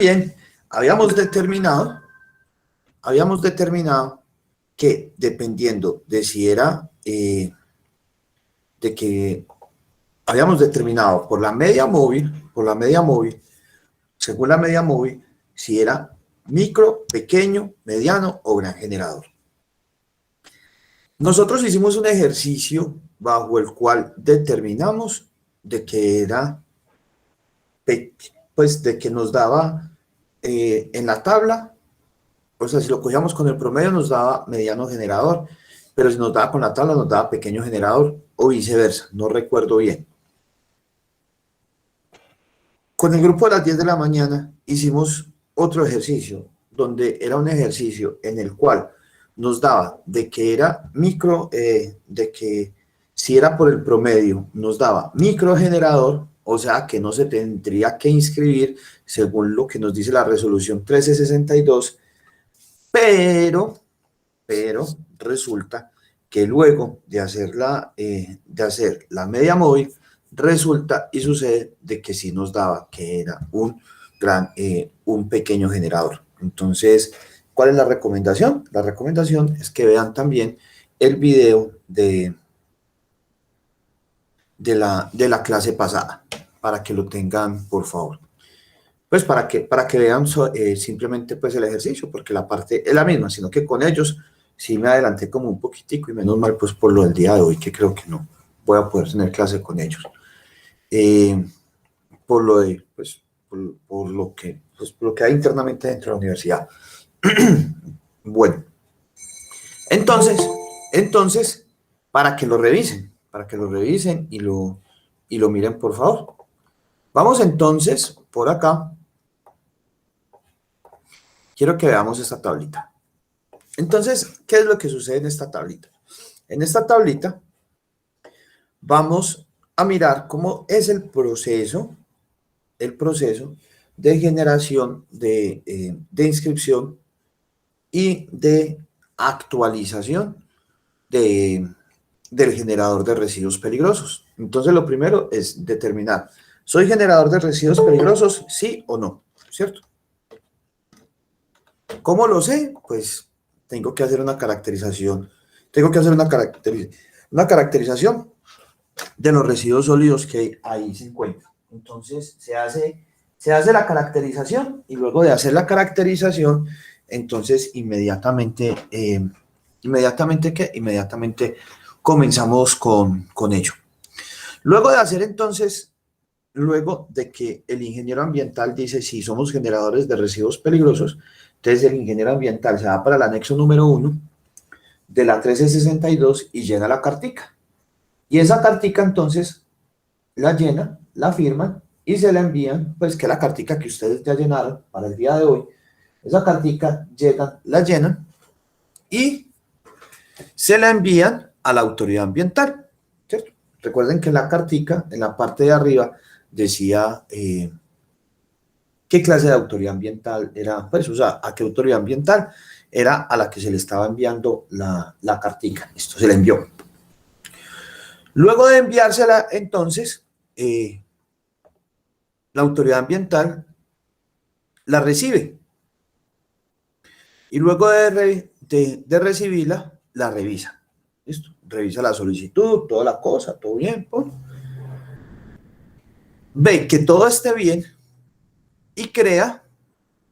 Bien, habíamos determinado que dependiendo de si era, de que habíamos determinado por la media móvil, según la media móvil, si era micro, pequeño, mediano o gran generador. Nosotros hicimos un ejercicio bajo el cual determinamos de que era, pues de que nos daba en la tabla, o sea, si lo cogíamos con el promedio nos daba mediano generador, pero si nos daba con la tabla nos daba pequeño generador o viceversa, no recuerdo bien. Con el grupo de las 10 de la mañana hicimos otro ejercicio, donde era un ejercicio en el cual nos daba de que era micro, de que si era por el promedio, nos daba microgenerador, o sea que no se tendría que inscribir según lo que nos dice la resolución 1362, pero resulta que luego de hacer la media móvil, resulta y sucede de que sí nos daba que era un pequeño generador. Entonces, ¿cuál es la recomendación? La recomendación es que vean también el video de la clase pasada, para que lo tengan, por favor. Pues para que vean simplemente pues el ejercicio, porque la parte es la misma, sino que con ellos sí me adelanté como un poquitico y menos mal pues por lo del día de hoy, que creo que no voy a poder tener clase con ellos. Por lo de, pues, por lo que hay internamente dentro de la universidad. Bueno, entonces, para que lo revisen y lo miren, por favor. Vamos entonces por acá. Quiero que veamos esta tablita. Entonces, ¿qué es lo que sucede en esta tablita? En esta tablita vamos a mirar cómo es el proceso de generación de inscripción y de actualización del generador de residuos peligrosos. Entonces, lo primero es determinar, ¿soy generador de residuos peligrosos? ¿Sí o no? ¿Cierto? ¿Cómo lo sé? Pues tengo que hacer una caracterización. Una caracterización de los residuos sólidos que ahí se encuentran. Entonces se hace la caracterización y luego de hacer la caracterización, entonces inmediatamente comenzamos con ello. Luego de que el ingeniero ambiental dice si somos generadores de residuos peligrosos, entonces el ingeniero ambiental se va para el anexo número 1 de la 1362 y llena la cartica. Y esa cartica entonces la llena, la firman y se la envían, pues que la cartica que ustedes ya llenaron para el día de hoy, esa cartica la llenan y se la envían a la autoridad ambiental, ¿cierto? Recuerden que la cartica, en la parte de arriba, decía qué clase de autoridad ambiental era, pues, o sea, a qué autoridad ambiental era a la que se le estaba enviando la cartica. Esto se le envió. Luego de enviársela, entonces, la autoridad ambiental la recibe. Y luego de recibirla, la revisa. ¿Listo? Revisa la solicitud, toda la cosa, todo bien. Pues. Ve que todo esté bien y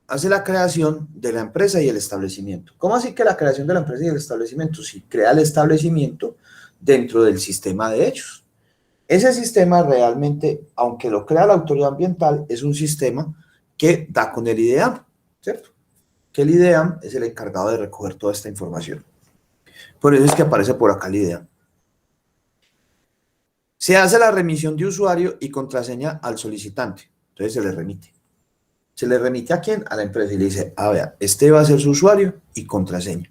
hace la creación de la empresa y el establecimiento. ¿Cómo así que la creación de la empresa y el establecimiento? Si crea el establecimiento dentro del sistema de hechos. Ese sistema realmente, aunque lo crea la autoridad ambiental, es un sistema que da con el IDEAM, ¿cierto? Que el IDEAM es el encargado de recoger toda esta información. Por eso es que aparece por acá el IDEAM. Se hace la remisión de usuario y contraseña al solicitante. Entonces se le remite. ¿Se le remite a quién? A la empresa y le dice, a ver, este va a ser su usuario y contraseña.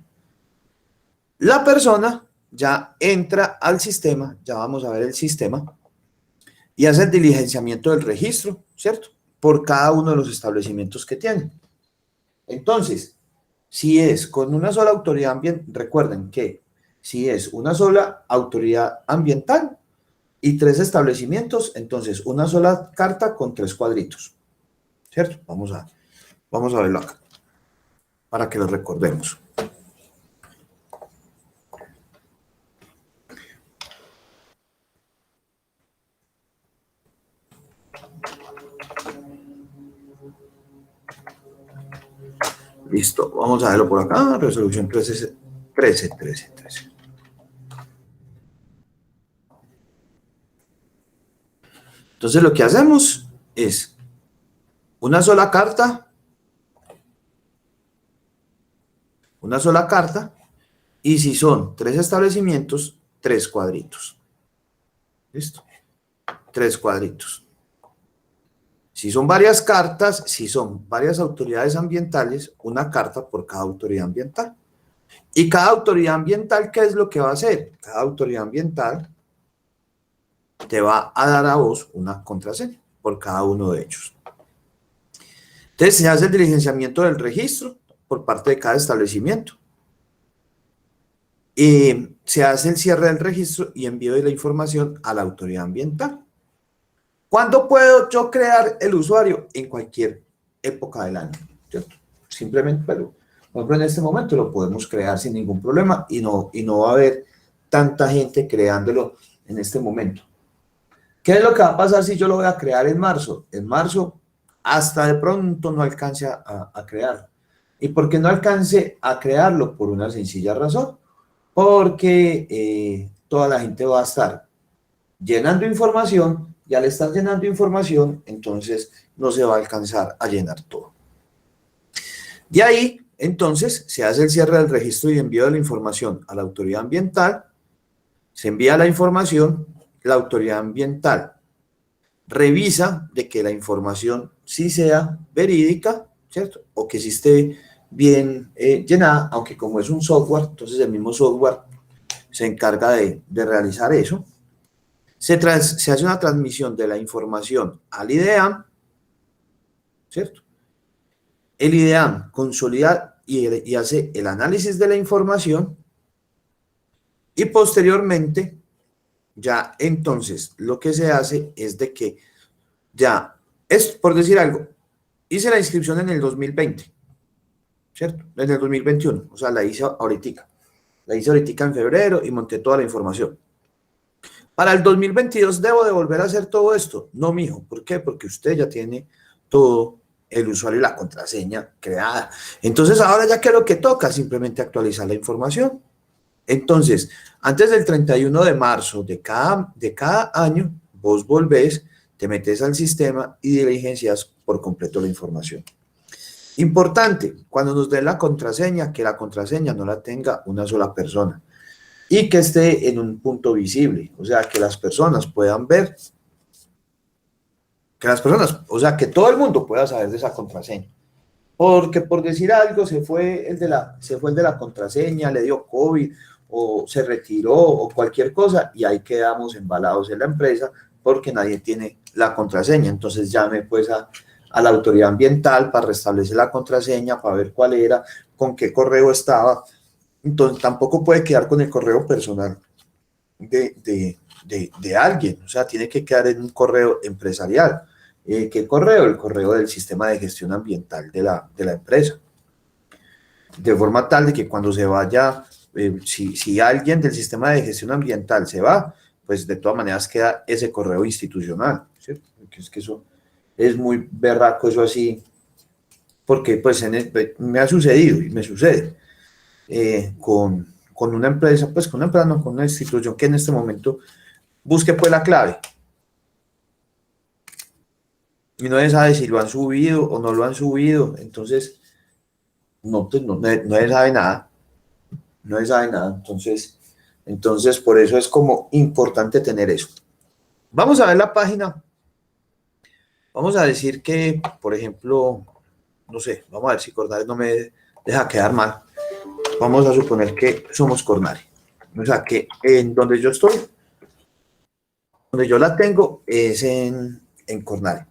La persona ya entra al sistema, ya vamos a ver el sistema, y hace el diligenciamiento del registro, ¿cierto? Por cada uno de los establecimientos que tiene. Entonces, si es con una sola autoridad ambiental, recuerden que si es una sola autoridad ambiental y 3 establecimientos, entonces una sola carta con 3 cuadritos, ¿cierto? Vamos Vamos a verlo acá, para que lo recordemos. Listo, vamos a verlo por acá, resolución 13. Entonces lo que hacemos es una sola carta, y si son 3 establecimientos, 3 cuadritos. ¿Listo? 3 cuadritos. Si son varias cartas, si son varias autoridades ambientales, una carta por cada autoridad ambiental. Y cada autoridad ambiental, ¿qué es lo que va a hacer? Cada autoridad ambiental te va a dar a vos una contraseña por cada uno de ellos. Entonces se hace el diligenciamiento del registro por parte de cada establecimiento. Se hace el cierre del registro y envío de la información a la autoridad ambiental. ¿Cuándo puedo yo crear el usuario? En cualquier época del año, ¿cierto? Simplemente, pero, por ejemplo, en este momento lo podemos crear sin ningún problema y no va a haber tanta gente creándolo en este momento. ¿Qué es lo que va a pasar si yo lo voy a crear en marzo? En marzo, hasta de pronto no alcance a crearlo. ¿Y por qué no alcance a crearlo? Por una sencilla razón. Porque toda la gente va a estar llenando información, y al estar llenando información, entonces no se va a alcanzar a llenar todo. De ahí, entonces, se hace el cierre del registro y envío de la información a la autoridad ambiental, se envía la información, la autoridad ambiental revisa de que la información sí sea verídica, ¿cierto? O que sí esté bien llenada, aunque como es un software, entonces el mismo software se encarga de realizar eso. Se hace una transmisión de la información al IDEAM, ¿cierto? El IDEAM consolida y hace el análisis de la información y posteriormente, ya entonces, lo que se hace es de que ya, es por decir algo, hice la inscripción en el 2020, ¿cierto? En el 2021, o sea, la hice ahorita. La hice ahorita en febrero y monté toda la información. Para el 2022 debo de volver a hacer todo esto. No, mijo. ¿Por qué? Porque usted ya tiene todo el usuario y la contraseña creada. Entonces, ahora ya que lo que toca, simplemente actualizar la información. Entonces, antes del 31 de marzo de cada año, vos volvés, te metes al sistema y diligencias por completo la información. Importante, cuando nos den la contraseña, que la contraseña no la tenga una sola persona y que esté en un punto visible, o sea, que las personas puedan ver, o sea, que todo el mundo pueda saber de esa contraseña. Porque por decir algo, se fue el de la contraseña, le dio COVID o se retiró o cualquier cosa y ahí quedamos embalados en la empresa porque nadie tiene la contraseña. Entonces llame pues a la autoridad ambiental para restablecer la contraseña, para ver cuál era, con qué correo estaba. Entonces tampoco puede quedar con el correo personal de alguien, o sea, tiene que quedar en un correo empresarial. ¿Qué correo? El correo del sistema de gestión ambiental de la empresa. De forma tal de que cuando se vaya, si alguien del sistema de gestión ambiental se va, pues de todas maneras queda ese correo institucional, ¿cierto? Porque es que eso es muy berraco, eso así, porque pues me ha sucedido y me sucede con una empresa, pues con una empresa, no, con una institución que en este momento busque pues la clave y no se sabe si lo han subido o no lo han subido, entonces no, pues, no se sabe nada, no se sabe nada, entonces por eso es como importante tener eso. Vamos a ver la página, vamos a decir que, por ejemplo, no sé, vamos a ver si Cornare no me deja quedar mal, vamos a suponer que somos Cornare, o sea que en donde yo estoy, donde yo la tengo es en Cornare.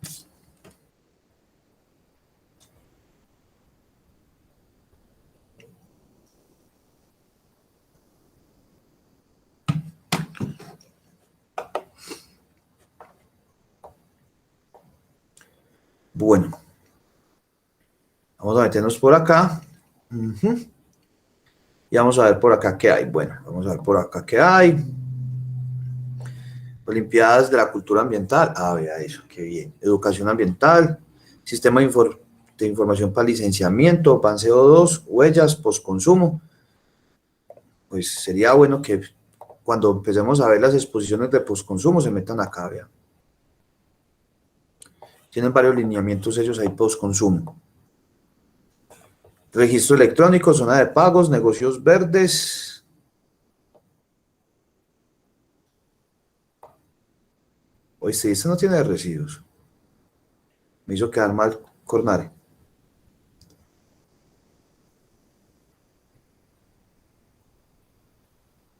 Bueno, Vamos a meternos por acá. Y vamos a ver por acá qué hay. Bueno, vamos a ver por acá qué hay. Olimpiadas de la cultura ambiental. Ah, vea eso, qué bien. Educación ambiental, sistema de información para licenciamiento, PAN CO2, huellas, postconsumo. Pues sería bueno que cuando empecemos a ver las exposiciones de postconsumo se metan acá, vean. Tienen varios lineamientos ellos ahí postconsumo. Registro electrónico, zona de pagos, negocios verdes. Oye, este no tiene residuos. Me hizo quedar mal Cornare.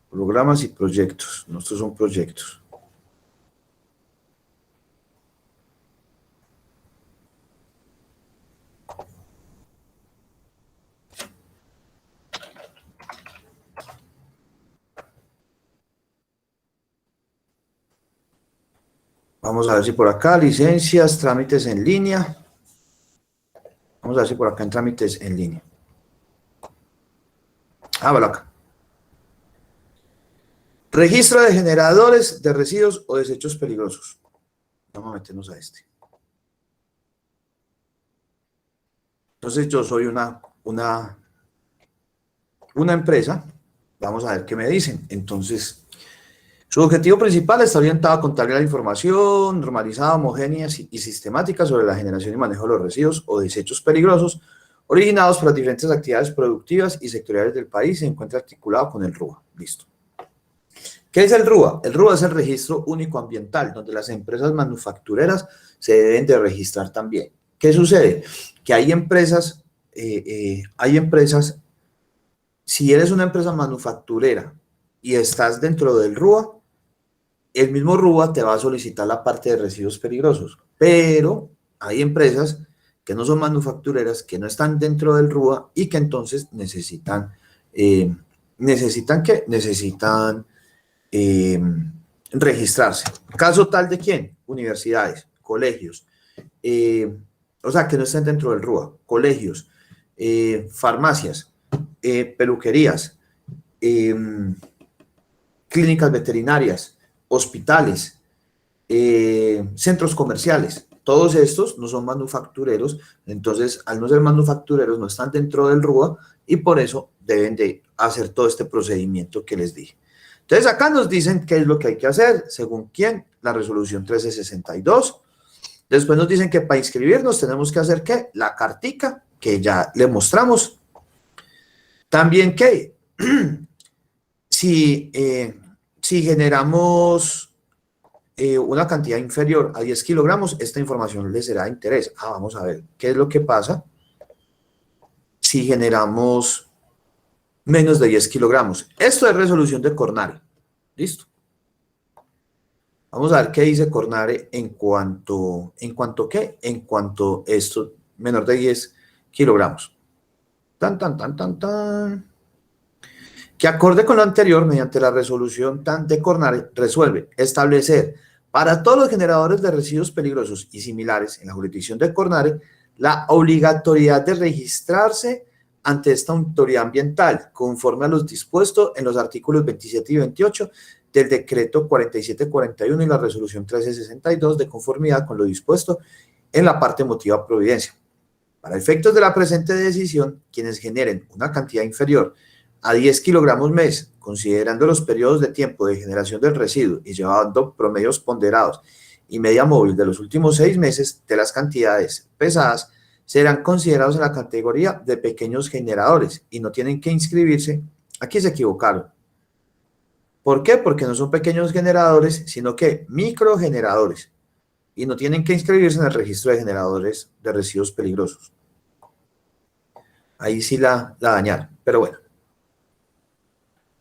Programas y proyectos. No, estos son proyectos. Vamos a ver si por acá, licencias, trámites en línea. Vamos a ver si por acá en trámites en línea. Ah, vale acá. Registro de generadores de residuos o desechos peligrosos. Vamos a meternos a este. Entonces yo soy una empresa. Vamos a ver qué me dicen. Entonces, su objetivo principal está orientado a contar la información normalizada, homogénea y sistemática sobre la generación y manejo de los residuos o desechos peligrosos originados por las diferentes actividades productivas y sectoriales del país. Se encuentra articulado con el RUA. Listo. ¿Qué es el RUA? El RUA es el Registro Único Ambiental, donde las empresas manufactureras se deben de registrar también. ¿Qué sucede? Que hay empresas, si eres una empresa manufacturera y estás dentro del RUA, el mismo RUA te va a solicitar la parte de residuos peligrosos, pero hay empresas que no son manufactureras, que no están dentro del RUA y que entonces necesitan ¿qué? Necesitan registrarse. ¿Caso tal de quién? Universidades, colegios, o sea, que no estén dentro del RUA, colegios, farmacias, peluquerías, clínicas veterinarias, hospitales, centros comerciales. Todos estos no son manufactureros, entonces al no ser manufactureros no están dentro del RUA y por eso deben de hacer todo este procedimiento que les dije. Entonces acá nos dicen qué es lo que hay que hacer, según quién, la resolución 1362. Después nos dicen que para inscribirnos tenemos que hacer ¿qué? La cartica, que ya le mostramos. También que si generamos una cantidad inferior a 10 kilogramos, esta información les será de interés. Vamos a ver qué es lo que pasa si generamos menos de 10 kilogramos. Esto es resolución de Cornare. Listo. Vamos a ver qué dice Cornare en cuanto ¿qué? En cuanto esto menor de 10 kilogramos. Que acorde con lo anterior, mediante la resolución de Cornare, resuelve establecer para todos los generadores de residuos peligrosos y similares en la jurisdicción de Cornare la obligatoriedad de registrarse ante esta autoridad ambiental, conforme a los dispuestos en los artículos 27 y 28 del decreto 4741 y la resolución 1362, de conformidad con lo dispuesto en la parte motiva providencia. Para efectos de la presente decisión, quienes generen una cantidad inferior a 10 kilogramos mes, considerando los periodos de tiempo de generación del residuo y llevando promedios ponderados y media móvil de los últimos 6 meses de las cantidades pesadas, serán considerados en la categoría de pequeños generadores y no tienen que inscribirse. Aquí se equivocaron. ¿Por qué? Porque no son pequeños generadores, sino que microgeneradores y no tienen que inscribirse en el registro de generadores de residuos peligrosos. Ahí sí la dañaron, pero bueno.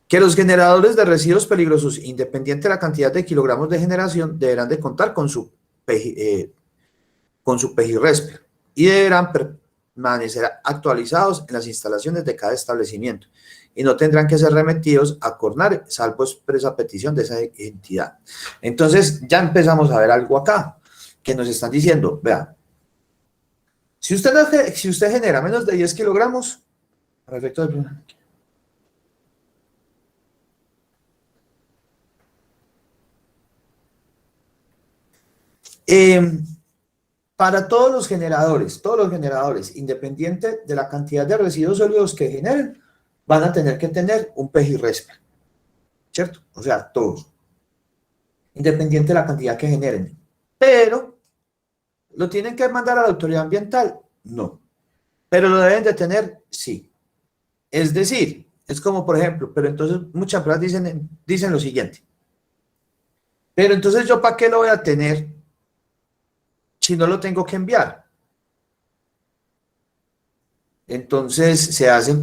Que los generadores de residuos peligrosos, independiente de la cantidad de kilogramos de generación, deberán de contar con su PEGI-RESPER y deberán permanecer actualizados en las instalaciones de cada establecimiento y no tendrán que ser remitidos a Cornare, salvo expresa petición de esa entidad. Entonces, ya empezamos a ver algo acá, que nos están diciendo, vean, Si usted genera menos de 10 kilogramos, para efectos de... Para todos los generadores, independiente de la cantidad de residuos sólidos que generen, van a tener que tener un PEGI-RESPE, ¿cierto? O sea, todos, independiente de la cantidad que generen. Pero, ¿lo tienen que mandar a la autoridad ambiental? No. ¿Pero lo deben de tener? Sí. Es decir, es como, por ejemplo, pero entonces muchas empresas dicen lo siguiente. Pero entonces, ¿yo para qué lo voy a tener si no lo tengo que enviar? Entonces se hacen ¿qué?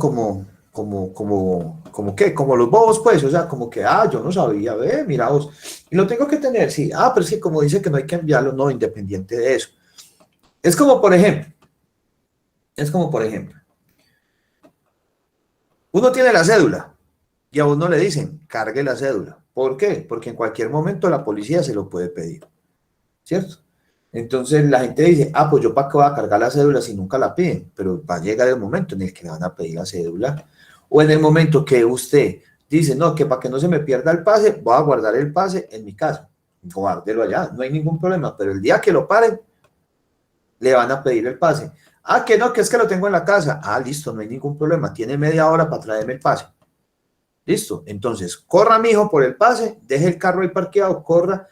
Como los bobos, pues, o sea, como que, yo no sabía, mira vos, y lo tengo que tener, sí, pero es que como dice que no hay que enviarlo, no, independiente de eso. Es como, por ejemplo, uno tiene la cédula y a uno le dicen, cargue la cédula. ¿Por qué? Porque en cualquier momento la policía se lo puede pedir, ¿cierto? Entonces la gente dice, pues yo para qué voy a cargar la cédula si nunca la piden, pero va a llegar el momento en el que le van a pedir la cédula, o en el momento que usted dice, no, que para que no se me pierda el pase, voy a guardar el pase en mi casa, guárdelo allá, no hay ningún problema, pero el día que lo paren, le van a pedir el pase. Que no, que es que lo tengo en la casa. Listo, no hay ningún problema, tiene media hora para traerme el pase. Listo, entonces, corra mijo por el pase, deje el carro ahí parqueado, corra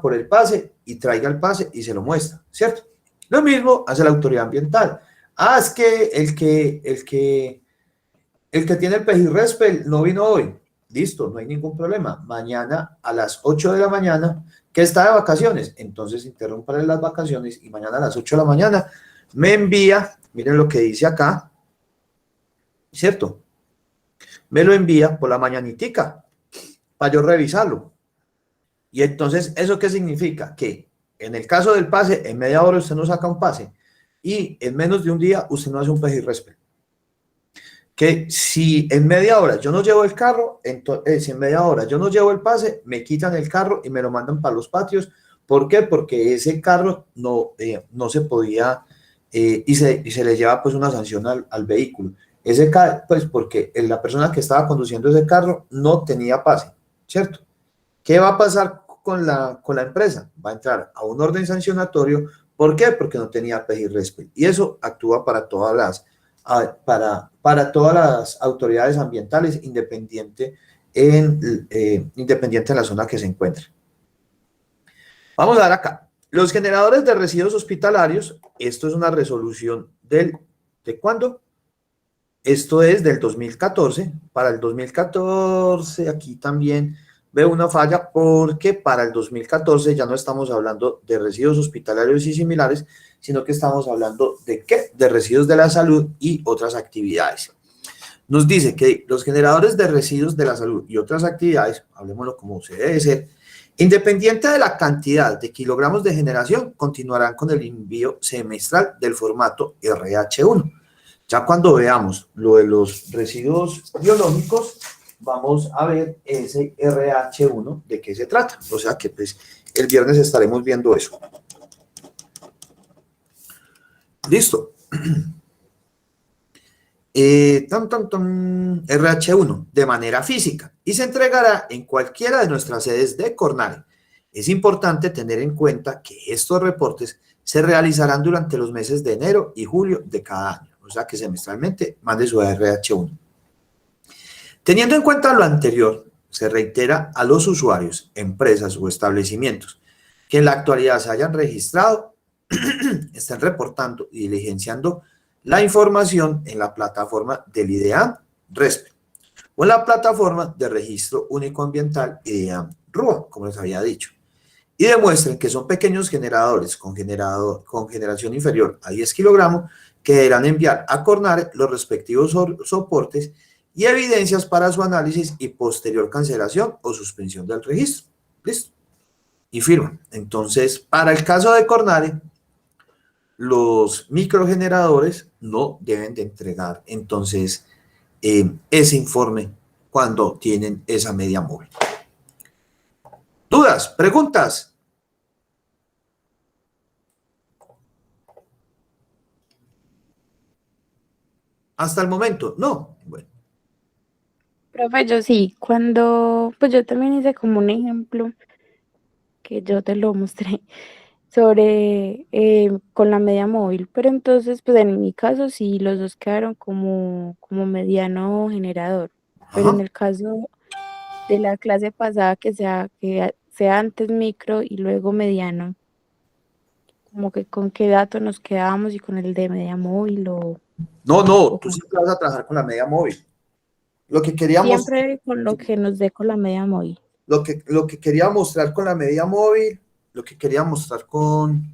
por el pase y traiga el pase y se lo muestra, ¿cierto? Lo mismo hace la autoridad ambiental. Es que el que tiene el PEGI-RESPE no vino hoy. Listo, no hay ningún problema. Mañana a las 8 de la mañana, que está de vacaciones, entonces interrúmpale las vacaciones y mañana a las 8 de la mañana me envía, miren lo que dice acá, ¿cierto? Me lo envía por la mañanitica para yo revisarlo. Y entonces, ¿eso qué significa? Que en el caso del pase, en media hora usted no saca un pase y en menos de un día usted no hace un PEGI-RESPE. Que si en media hora yo no llevo el carro, entonces si en media hora yo no llevo el pase, me quitan el carro y me lo mandan para los patios. ¿Por qué? Porque ese carro no se podía y se le lleva pues una sanción al vehículo. Ese carro, pues porque la persona que estaba conduciendo ese carro no tenía pase, ¿cierto? ¿Qué va a pasar con la empresa? Va a entrar a un orden sancionatorio. ¿Por qué? Porque no tenía PEGI-RESPE. Y eso actúa para todas las autoridades ambientales, independiente en la zona que se encuentre. Vamos a dar acá. Los generadores de residuos hospitalarios, esto es una resolución ¿de cuándo? Esto es del 2014. Para el 2014, aquí también veo una falla porque para el 2014 ya no estamos hablando de residuos hospitalarios y similares, sino que estamos hablando ¿de qué? De residuos de la salud y otras actividades. Nos dice que los generadores de residuos de la salud y otras actividades, hablemoslo como se debe ser, independiente de la cantidad de kilogramos de generación, continuarán con el envío semestral del formato RH1. Ya cuando veamos lo de los residuos biológicos, vamos a ver ese RH1 de qué se trata. O sea que pues el viernes estaremos viendo eso. Listo. RH1 de manera física y se entregará en cualquiera de nuestras sedes de Cornare. Es importante tener en cuenta que estos reportes se realizarán durante los meses de enero y julio de cada año, o sea que semestralmente mande su RH1. Teniendo en cuenta lo anterior, se reitera a los usuarios, empresas o establecimientos que en la actualidad se hayan registrado, estén reportando y diligenciando la información en la plataforma del IDEAM-RESPE o en la plataforma de registro único ambiental IDEAM-RUA, como les había dicho, y demuestren que son pequeños generadores con generación inferior a 10 kilogramos que deberán enviar a Cornare los respectivos soportes y evidencias para su análisis y posterior cancelación o suspensión del registro. ¿Listo? Y firman. Entonces, para el caso de Cornare, los microgeneradores no deben de entregar entonces ese informe cuando tienen esa media móvil. ¿Dudas? ¿Preguntas? Hasta el momento, no. Bueno, Profe, yo sí, cuando, pues yo también hice como un ejemplo que yo te lo mostré sobre con la media móvil, pero entonces, pues en mi caso sí, los dos quedaron como mediano generador, pero en ajá. el caso de la clase pasada que sea antes micro y luego mediano, como que con qué dato nos quedábamos y con el de media móvil No, no, o tú con- siempre vas a trabajar con la media móvil. Lo que queríamos, siempre con lo que nos dé con la media móvil. lo que quería mostrar con la media móvil, lo que quería mostrar con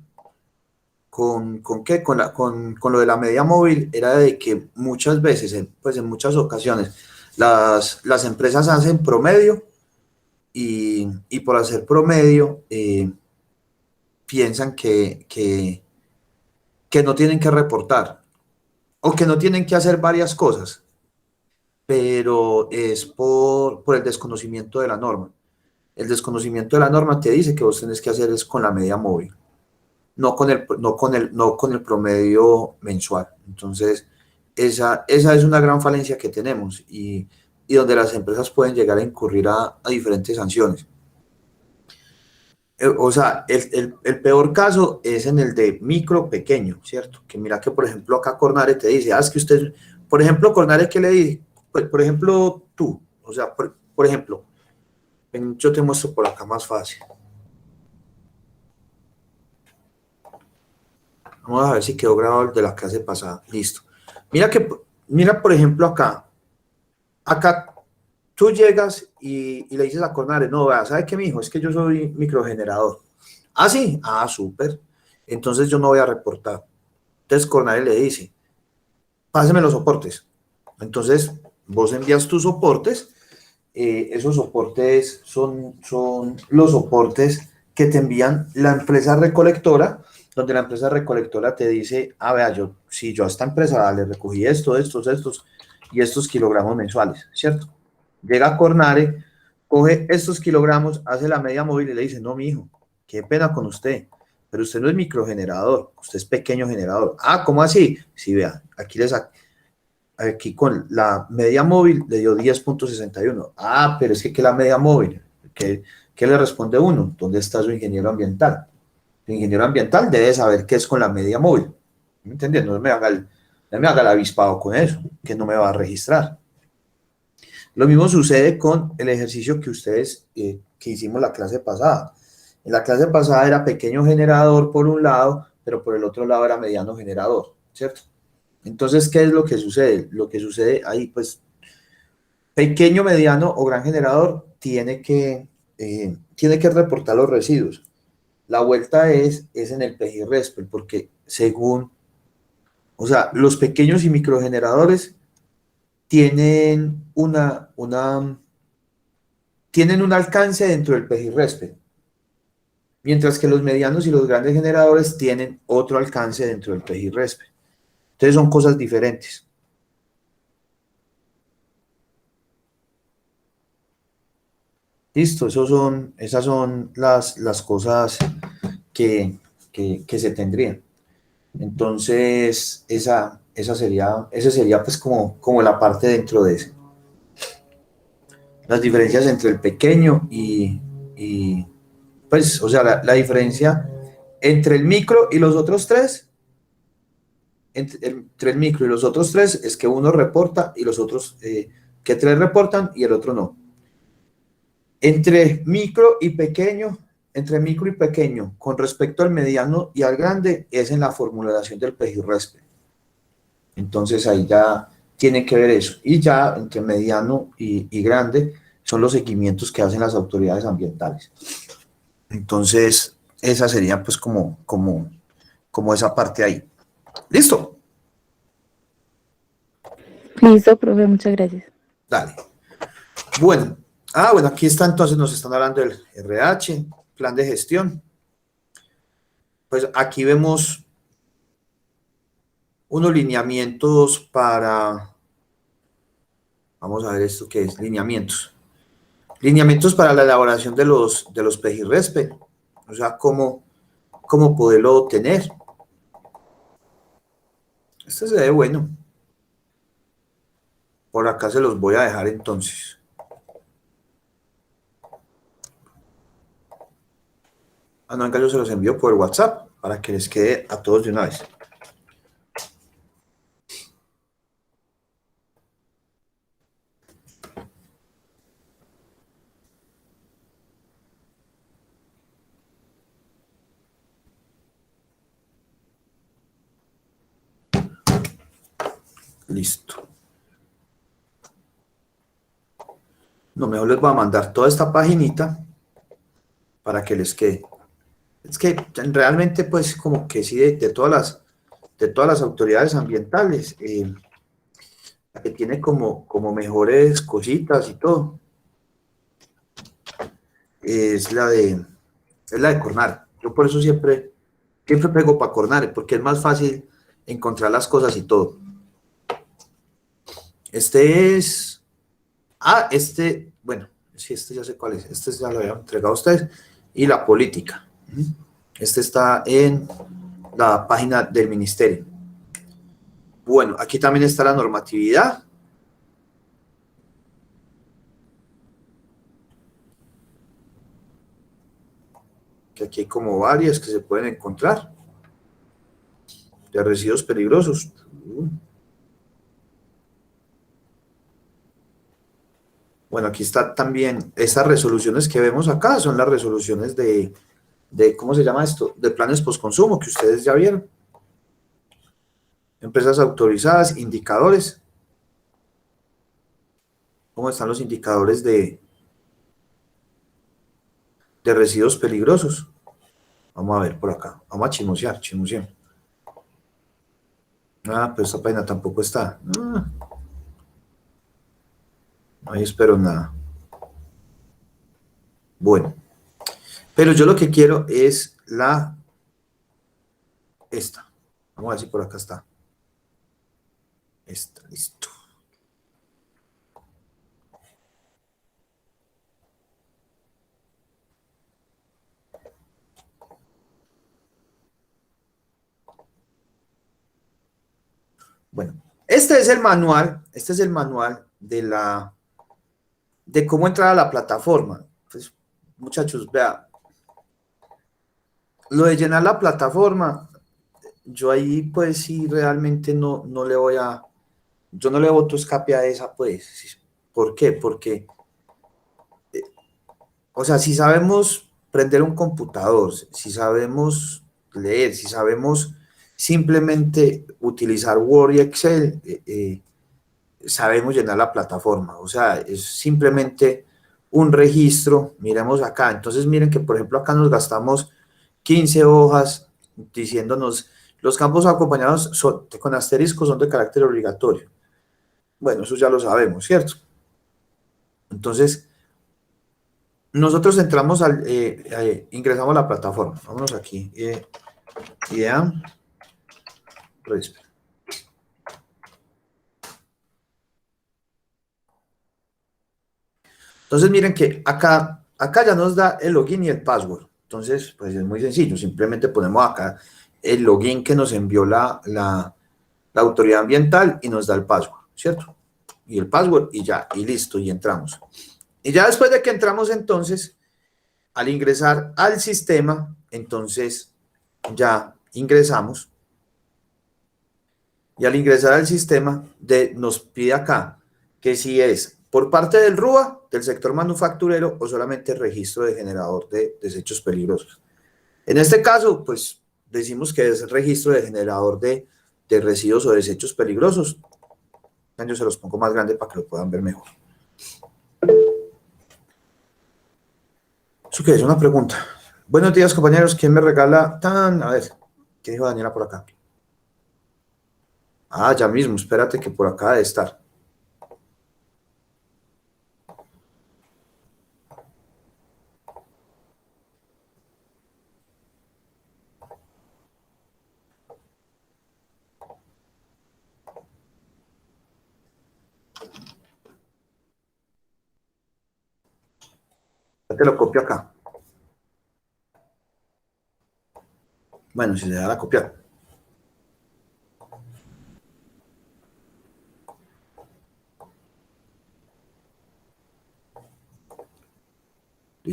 qué, con lo de la media móvil era de que muchas veces, pues en muchas ocasiones, las empresas hacen promedio y por hacer promedio piensan que no tienen que reportar o que no tienen que hacer varias cosas, pero es por el desconocimiento de la norma. El desconocimiento de la norma te dice que vos tenés que hacer es con la media móvil, no con el promedio mensual. Entonces, esa es una gran falencia que tenemos y donde las empresas pueden llegar a incurrir a diferentes sanciones. O sea, el peor caso es en el de micro pequeño, ¿cierto? Que mira que, por ejemplo, acá Cornare te dice, es que usted, por ejemplo, Cornare, ¿qué le dice? Pues, por ejemplo, tú, o sea, por ejemplo, yo te muestro por acá más fácil. Vamos a ver si quedó grabado el de la clase pasada. Listo. Mira, por ejemplo, acá tú llegas y le dices a Cornare, no, vea, ¿sabe qué, mijo? Es que yo soy microgenerador. Ah, sí, súper. Entonces yo no voy a reportar. Entonces Cornare le dice, páseme los soportes. Entonces vos envías tus soportes, esos soportes son los soportes que te envían la empresa recolectora, donde la empresa recolectora te dice, vea, si yo a esta empresa le recogí estos y estos kilogramos mensuales, ¿cierto? Llega Cornare, coge estos kilogramos, hace la media móvil y le dice, no, mi hijo, qué pena con usted, pero usted no es microgenerador, usted es pequeño generador. ¿Cómo así? Sí, vea, aquí con la media móvil le dio 10,61. Pero es que la media móvil, ¿qué le responde uno? ¿Dónde está su ingeniero ambiental? El ingeniero ambiental debe saber qué es con la media móvil. ¿Me entiendes? No me haga el avispado con eso, que no me va a registrar. Lo mismo sucede con el ejercicio que ustedes, que hicimos la clase pasada. En la clase pasada era pequeño generador por un lado, pero por el otro lado era mediano generador, ¿cierto? Entonces, ¿qué es lo que sucede? Lo que sucede ahí, pues, pequeño, mediano o gran generador tiene que reportar los residuos. La vuelta es en el PEGI-RESPER, porque o sea, los pequeños y microgeneradores tienen tienen un alcance dentro del PEGI-RESPER, mientras que los medianos y los grandes generadores tienen otro alcance dentro del PEGI-RESPER. Entonces son cosas diferentes. Listo, esas son las cosas que se tendrían. Entonces, ese sería pues como la parte dentro de ese. Las diferencias entre el pequeño y pues, o sea, la diferencia entre el micro y los otros tres, entre el micro y los otros tres es que uno reporta y los otros, que tres reportan y el otro no. Entre micro y pequeño, entre micro y pequeño, con respecto al mediano y al grande, es en la formulación del PEGI-RESPE. Entonces ahí ya tiene que ver eso. Y ya entre mediano y grande son los seguimientos que hacen las autoridades ambientales. Entonces, esa sería pues como esa parte ahí. ¿Listo? Listo, profe, muchas gracias. Dale. Bueno, bueno, aquí está entonces, nos están hablando del RH, plan de gestión. Pues aquí vemos unos lineamientos vamos a ver esto que es, lineamientos. Lineamientos para la elaboración de los PEGI-RESPE, o sea, cómo poderlo obtener. Este se ve bueno. Por acá se los voy a dejar entonces. Ah, no, venga, yo se los envío por WhatsApp para que les quede a todos de una vez. Listo. No, mejor les voy a mandar toda esta paginita para que les quede. Es que realmente, pues, como que sí, de todas las autoridades ambientales, la que tiene como mejores cositas y todo, es la de Cornar. Yo por eso siempre pego para Cornar, porque es más fácil encontrar las cosas y todo. Este es, bueno, sí, este ya sé cuál es, este ya lo había entregado a ustedes, y la política. Este está en la página del ministerio. Bueno, aquí también está la normatividad. Que aquí hay como varias que se pueden encontrar de residuos peligrosos. Bueno, aquí está también, estas resoluciones que vemos acá son las resoluciones ¿cómo se llama esto? De planes postconsumo que ustedes ya vieron. Empresas autorizadas, indicadores. ¿Cómo están los indicadores de residuos peligrosos? Vamos a ver por acá. Vamos a chismosear. Ah, pues esta página tampoco está. No ahí espero nada. Bueno, pero yo lo que quiero es esta. Vamos a ver si por acá está. Esta, listo. Bueno, este es el manual de cómo entrar a la plataforma. Pues, muchachos, vea, lo de llenar la plataforma, yo ahí pues sí realmente no le voy a, yo no le voto escape a esa pues. ¿Por qué? Porque, o sea, si sabemos prender un computador, si sabemos leer, si sabemos simplemente utilizar Word y Excel, sabemos llenar la plataforma. O sea, es simplemente un registro. Miremos acá. Entonces, miren que, por ejemplo, acá nos gastamos 15 hojas diciéndonos los campos acompañados con asterisco son de carácter obligatorio. Bueno, eso ya lo sabemos, ¿cierto? Entonces, nosotros entramos ingresamos a la plataforma. Vámonos aquí. Idea. Entonces, miren que acá ya nos da el login y el password. Entonces, pues es muy sencillo. Simplemente ponemos acá el login que nos envió la autoridad ambiental y nos da el password, ¿cierto? Y el password y ya, y listo, y entramos. Y ya después de que entramos, entonces, al ingresar al sistema, entonces ya ingresamos. Y al ingresar al sistema, nos pide acá que si es por parte del RUA, del sector manufacturero, o solamente registro de generador de desechos peligrosos. En este caso, pues decimos que es registro de generador de residuos o desechos peligrosos. Yo se los pongo más grande para que lo puedan ver mejor. ¿Eso qué es? Una pregunta. Buenos días, compañeros. ¿Quién me regala A ver, ¿qué dijo Daniela por acá? Ah, ya mismo. Espérate que por acá debe estar. Ya te lo copio acá. Bueno, si se da la copiar.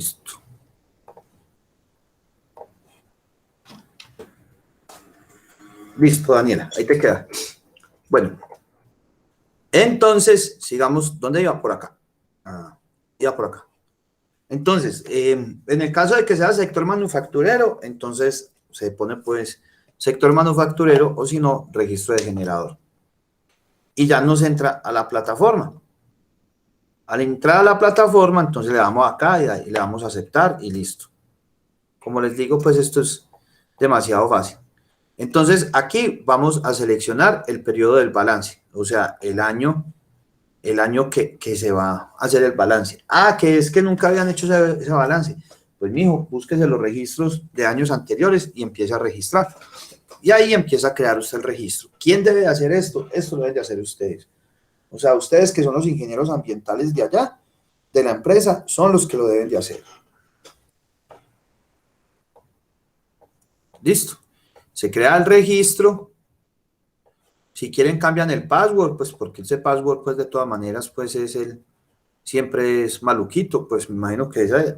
Listo. Listo, Daniela, ahí te queda. Bueno, entonces, sigamos. ¿Dónde iba? Por acá. Iba por acá. Entonces, en el caso de que sea sector manufacturero, entonces se pone pues sector manufacturero o si no, registro de generador. Y ya nos entra a la plataforma. Al entrar a la plataforma, entonces le damos acá y le damos a aceptar y listo. Como les digo, pues esto es demasiado fácil. Entonces, aquí vamos a seleccionar el periodo del balance, o sea, el año que se va a hacer el balance. Que es que nunca habían hecho ese balance. Pues, mijo, búsquese los registros de años anteriores y empiece a registrar. Y ahí empieza a crear usted el registro. ¿Quién debe hacer esto? Esto lo deben de hacer ustedes. O sea, ustedes que son los ingenieros ambientales de allá, de la empresa, son los que lo deben de hacer. Listo. Se crea el registro. Si quieren cambian el password, pues porque ese password, pues de todas maneras, pues siempre es maluquito, pues me imagino que es ya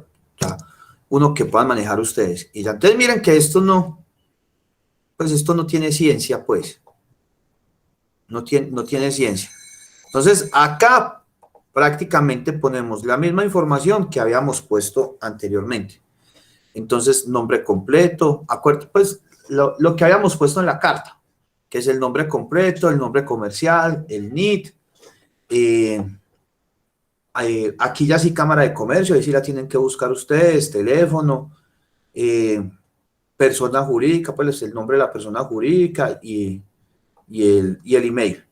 uno que puedan manejar ustedes. Y ya, entonces miren que esto no tiene ciencia, pues. No tiene ciencia. Entonces, acá prácticamente ponemos la misma información que habíamos puesto anteriormente. Entonces, nombre completo, acuerdo, pues lo que habíamos puesto en la carta, que es el nombre completo, el nombre comercial, el NIT, aquí ya sí cámara de comercio, ahí sí la tienen que buscar ustedes, teléfono, persona jurídica, pues el nombre de la persona jurídica y el email.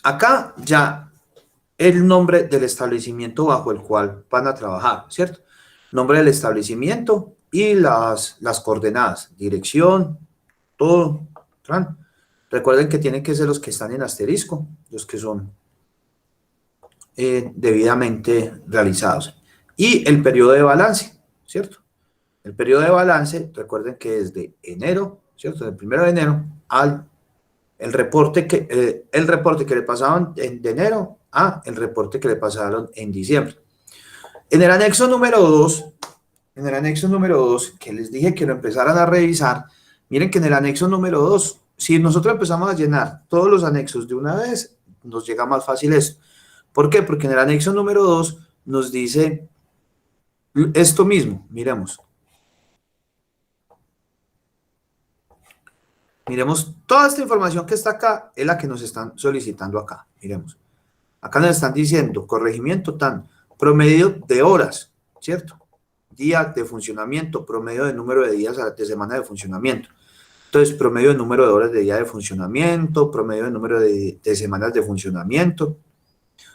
Acá ya el nombre del establecimiento bajo el cual van a trabajar, ¿cierto? Nombre del establecimiento y las coordenadas, dirección, todo. ¿Verdad? Recuerden que tienen que ser los que están en asterisco, los que son debidamente realizados. Y el periodo de balance, ¿cierto? El periodo de balance, recuerden que es de enero, ¿cierto? Del 1 de enero al el reporte que le pasaban de enero a el reporte que le pasaron en diciembre. En el anexo número 2, que les dije que lo empezaran a revisar, miren que en el anexo número 2, si nosotros empezamos a llenar todos los anexos de una vez, nos llega más fácil esto. ¿Por qué? Porque en el anexo número 2 nos dice esto mismo, miremos. Miremos, toda esta información que está acá es la que nos están solicitando acá. Miremos. Acá nos están diciendo corregimiento tan promedio de horas, ¿cierto? Día de funcionamiento, promedio de número de días de semana de funcionamiento. Entonces, promedio de número de horas de día de funcionamiento, promedio de número de semanas de funcionamiento,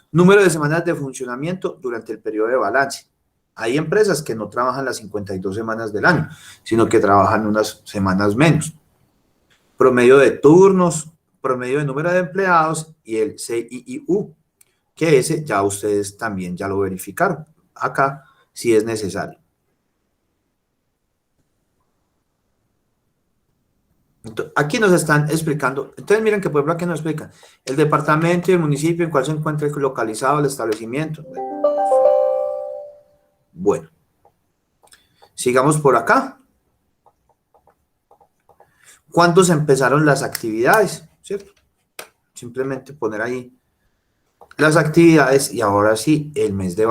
número de semanas de funcionamiento durante el periodo de balance. Hay empresas que no trabajan las 52 semanas del año, sino que trabajan unas semanas menos. Promedio de turnos, promedio de número de empleados y el CIIU, que ese ya ustedes también ya lo verificaron. Acá sí es necesario. Entonces, aquí nos están explicando, entonces miren que por ejemplo aquí nos explican el departamento y el municipio en cual se encuentra localizado el establecimiento. Bueno, sigamos por acá. ¿Cuándo se empezaron las actividades? ¿Cierto? Simplemente poner ahí las actividades y ahora sí el mes de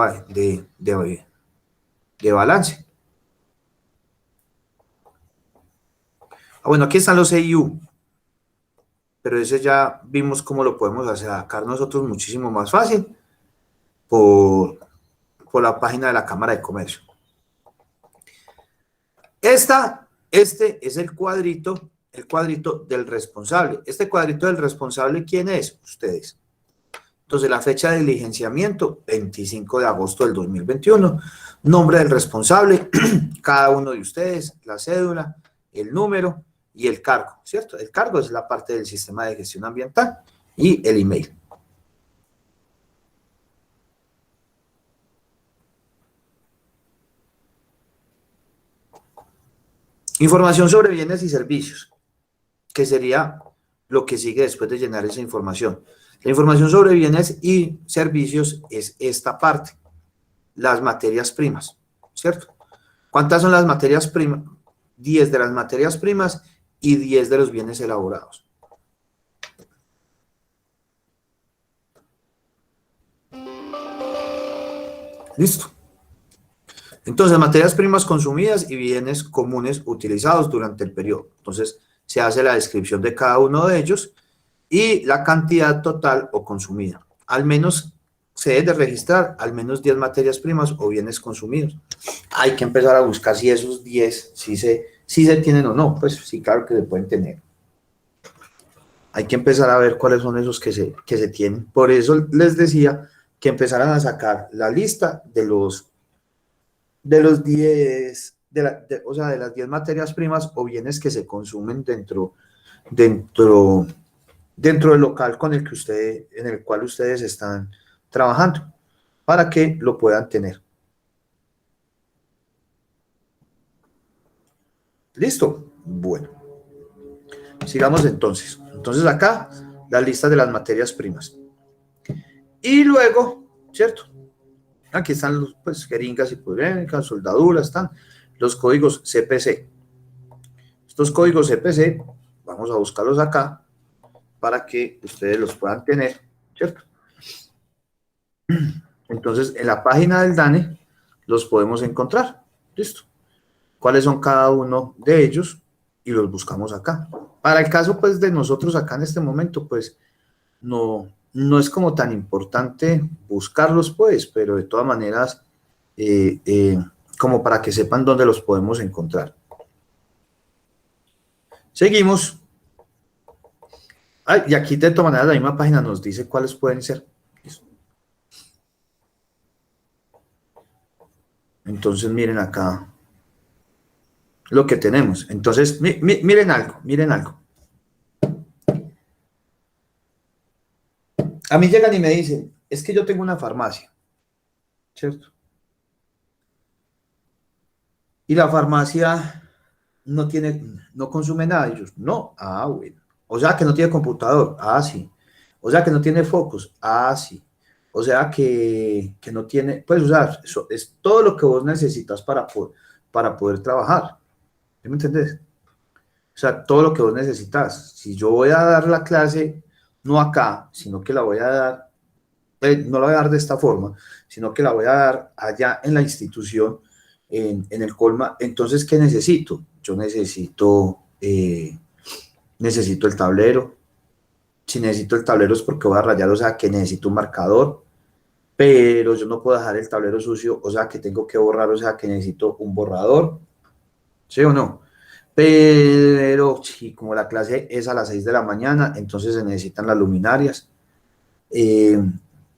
balance. Bueno, aquí están los EIU, pero ese ya vimos cómo lo podemos hacer acá nosotros muchísimo más fácil por la página de la Cámara de Comercio. Este es el cuadrito del responsable. Este cuadrito del responsable, ¿quién es? Ustedes. Entonces, la fecha de diligenciamiento, 25 de agosto del 2021. Nombre del responsable, cada uno de ustedes, la cédula, el número y el cargo, ¿cierto? El cargo es la parte del sistema de gestión ambiental y el email. Información sobre bienes y servicios, que sería lo que sigue después de llenar esa información. La información sobre bienes y servicios es esta parte, las materias primas, ¿cierto? ¿Cuántas son las materias primas? 10 de las materias primas y 10 de los bienes elaborados. Listo. Entonces, materias primas consumidas y bienes comunes utilizados durante el periodo. Entonces, se hace la descripción de cada uno de ellos y la cantidad total o consumida. Al menos se debe de registrar al menos 10 materias primas o bienes consumidos. Hay que empezar a buscar si esos 10, si se tienen o no. Pues sí, claro que se pueden tener. Hay que empezar a ver cuáles son esos que se tienen. Por eso les decía que empezaran a sacar la lista de los 10, o sea, de las 10 materias primas o bienes que se consumen dentro del local en el cual ustedes están trabajando, para que lo puedan tener. ¿Listo? Bueno, sigamos entonces. Entonces acá, la lista de las materias primas. Y luego, ¿cierto? Aquí están los, pues, jeringas hipodinamicas, soldaduras, están los códigos CPC. Estos códigos CPC, vamos a buscarlos acá para que ustedes los puedan tener, ¿cierto? Entonces, en la página del DANE los podemos encontrar. ¿Listo? ¿Cuáles son cada uno de ellos? Y los buscamos acá. Para el caso, pues, de nosotros acá en este momento, pues, no es como tan importante buscarlos, pues, pero de todas maneras, como para que sepan dónde los podemos encontrar. Seguimos. Y aquí de todas maneras la misma página nos dice cuáles pueden ser. Entonces miren acá lo que tenemos. Entonces miren algo. A mí llegan y me dicen, es que yo tengo una farmacia, ¿cierto? Y la farmacia no consume nada. Y yo, no, bueno. O sea que no tiene computador, sí. O sea que no tiene focos, sí. O sea que no tiene, pues, o sea, eso es todo lo que vos necesitas para poder trabajar. ¿Sí me entendés? O sea, todo lo que vos necesitas. Si yo voy a dar la clase, no acá, sino que la voy a dar, no la voy a dar de esta forma, sino que la voy a dar allá en la institución, en el Colma. Entonces, ¿qué necesito? Yo necesito el tablero. Si necesito el tablero es porque voy a rayar, o sea, que necesito un marcador, pero yo no puedo dejar el tablero sucio, o sea, que tengo que borrar, o sea, que necesito un borrador, ¿sí o no? Pero sí, como la clase es a las 6 de la mañana, entonces se necesitan las luminarias.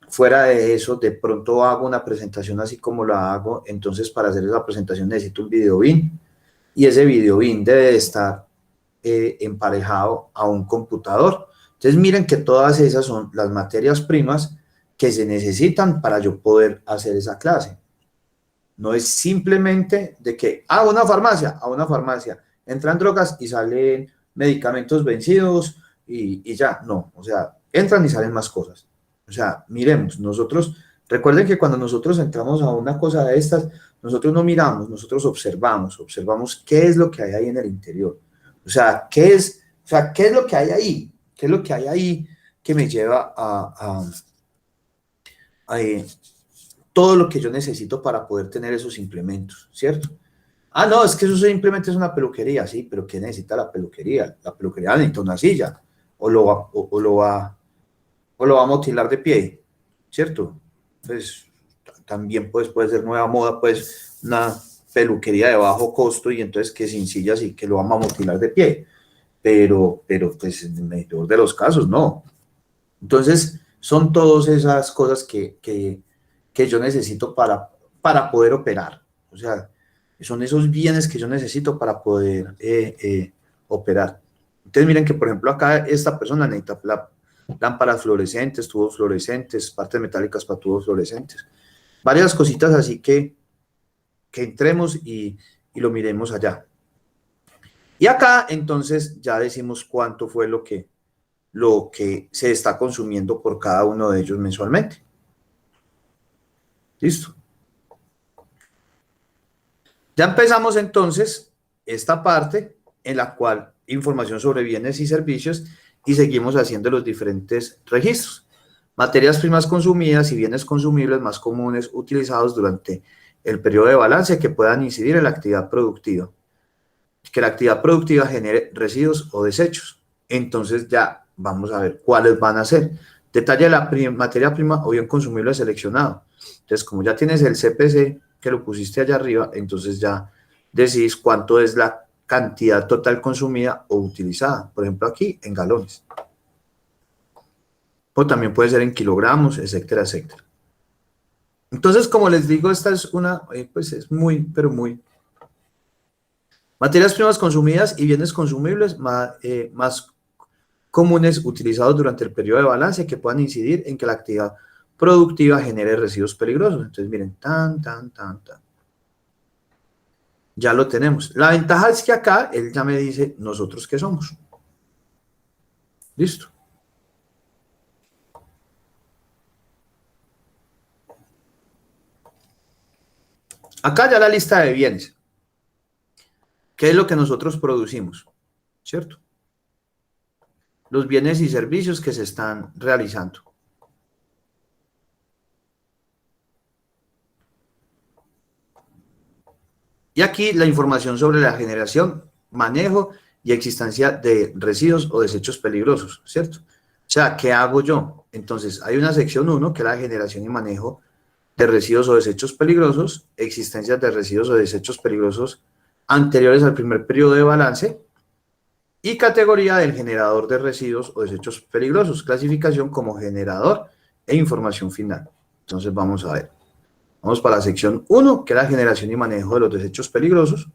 Fuera de eso, de pronto hago una presentación así como la hago, entonces para hacer esa presentación necesito un video BIM, y ese video BIM debe de estar emparejado a un computador. Entonces miren que todas esas son las materias primas que se necesitan para yo poder hacer esa clase. No es simplemente de que a una farmacia entran drogas y salen medicamentos vencidos y ya, no, o sea, entran y salen más cosas. O sea, miremos, recuerden que cuando nosotros entramos a una cosa de estas, nosotros no miramos, nosotros observamos qué es lo que hay ahí en el interior. O sea, ¿qué es lo que hay ahí? ¿Qué es lo que hay ahí que me lleva a todo lo que yo necesito para poder tener esos implementos, ¿cierto? No, es que eso simplemente es una peluquería, sí, pero ¿qué necesita la peluquería? La peluquería necesita una silla, o lo va a motilar de pie, ¿cierto? Pues también puede ser nueva moda, pues una peluquería de bajo costo y entonces que sin sillas y que lo vamos a motilar de pie, pero pues en el mejor de los casos no. Entonces son todas esas cosas que yo necesito para poder operar, o sea, son esos bienes que yo necesito para poder operar. Entonces miren que por ejemplo acá esta persona necesita lámparas fluorescentes, tubos fluorescentes, partes metálicas para tubos fluorescentes, varias cositas así que entremos y lo miremos allá. Y acá entonces ya decimos cuánto fue lo que lo que se está consumiendo por cada uno de ellos mensualmente. ¿Listo? Ya empezamos entonces esta parte en la cual información sobre bienes y servicios y seguimos haciendo los diferentes registros. Materias primas consumidas y bienes consumibles más comunes utilizados durante el periodo de balance que puedan incidir en la actividad productiva. Que la actividad productiva genere residuos o desechos. Entonces ya vamos a ver cuáles van a ser. Detalle de la materia prima o bien consumible seleccionado. Entonces, como ya tienes el CPC, que lo pusiste allá arriba, entonces ya decís cuánto es la cantidad total consumida o utilizada. Por ejemplo, aquí en galones. O también puede ser en kilogramos, etcétera, etcétera. Entonces, como les digo, esta es una, pues es muy, pero muy... Materias primas consumidas y bienes consumibles más comunes utilizados durante el periodo de balance que puedan incidir en que la actividad productiva genere residuos peligrosos. Entonces, miren, ya lo tenemos. La ventaja es que acá él ya me dice nosotros qué somos. Listo. Acá ya la lista de bienes. ¿Qué es lo que nosotros producimos? ¿Cierto? Los bienes y servicios que se están realizando. Y aquí la información sobre la generación, manejo y existencia de residuos o desechos peligrosos, ¿cierto? O sea, ¿qué hago yo? Entonces, hay una sección 1 que es la generación y manejo de residuos o desechos peligrosos, existencia de residuos o desechos peligrosos anteriores al primer periodo de balance, y categoría del generador de residuos o desechos peligrosos, clasificación como generador e información final. Entonces, vamos a ver. Vamos para la sección 1, que es la generación y manejo de los desechos peligrosos.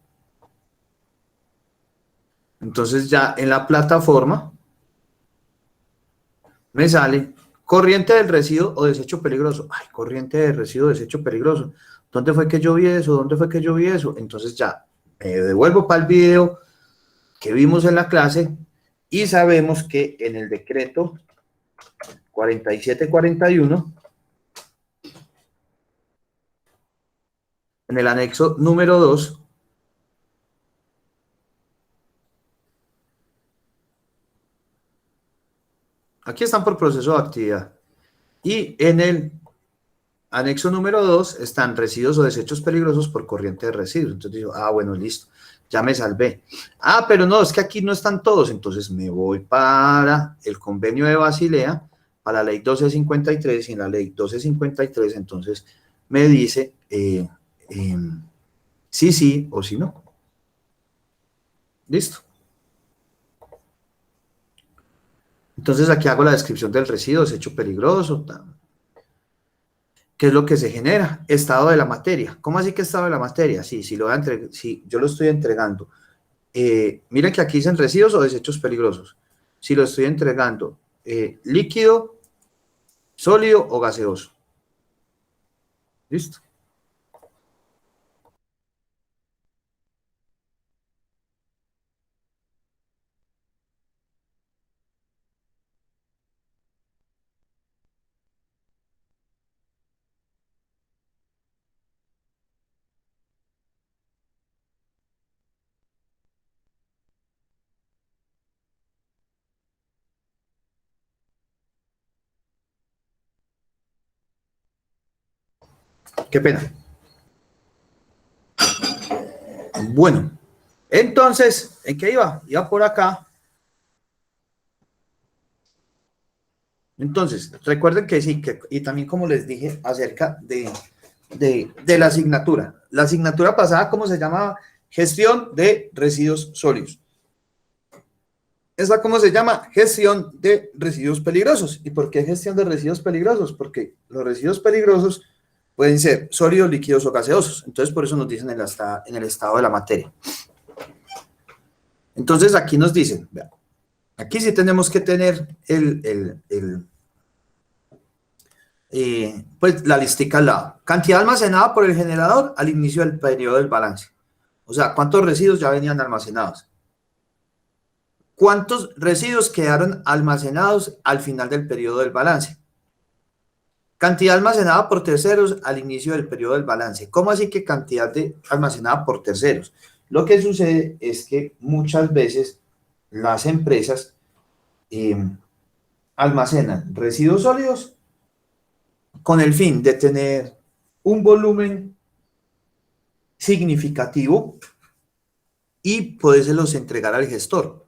Entonces ya en la plataforma me sale corriente del residuo o desecho peligroso. Ay, corriente de residuo o desecho peligroso. ¿Dónde fue que yo vi eso? ¿Dónde fue que yo vi eso? Entonces ya me devuelvo para el video que vimos en la clase y sabemos que en el decreto 4741, en el anexo número 2, aquí están por proceso de actividad. Y en el anexo número 2 están residuos o desechos peligrosos por corriente de residuos. Entonces digo, bueno, listo, ya me salvé. Pero no, es que aquí no están todos. Entonces me voy para el convenio de Basilea, para la ley 1253, y en la ley 1253 entonces me dice sí o si no. Listo. Entonces aquí hago la descripción del residuo, desecho peligroso. ¿Qué es lo que se genera? Estado de la materia. ¿Cómo así que estado de la materia? Sí, si yo lo estoy entregando. Miren que aquí dicen residuos o desechos peligrosos. Si lo estoy entregando líquido, sólido o gaseoso. ¿Listo? Qué pena. Bueno, entonces, ¿en qué iba? Iba por acá. Entonces, recuerden que sí, y también como les dije acerca de la asignatura. La asignatura pasada, ¿cómo se llamaba? Gestión de residuos sólidos. ¿Esa cómo se llama? Gestión de residuos peligrosos. ¿Y por qué gestión de residuos peligrosos? Porque los residuos peligrosos pueden ser sólidos, líquidos o gaseosos. Entonces, por eso nos dicen en el estado de la materia. Entonces, aquí nos dicen, vean, aquí sí tenemos que tener pues la listica al lado. Cantidad almacenada por el generador al inicio del periodo del balance. O sea, ¿cuántos residuos ya venían almacenados? ¿Cuántos residuos quedaron almacenados al final del periodo del balance? Cantidad almacenada por terceros al inicio del periodo del balance. ¿Cómo así que cantidad almacenada por terceros? Lo que sucede es que muchas veces las empresas almacenan residuos sólidos con el fin de tener un volumen significativo y podérselos entregar al gestor.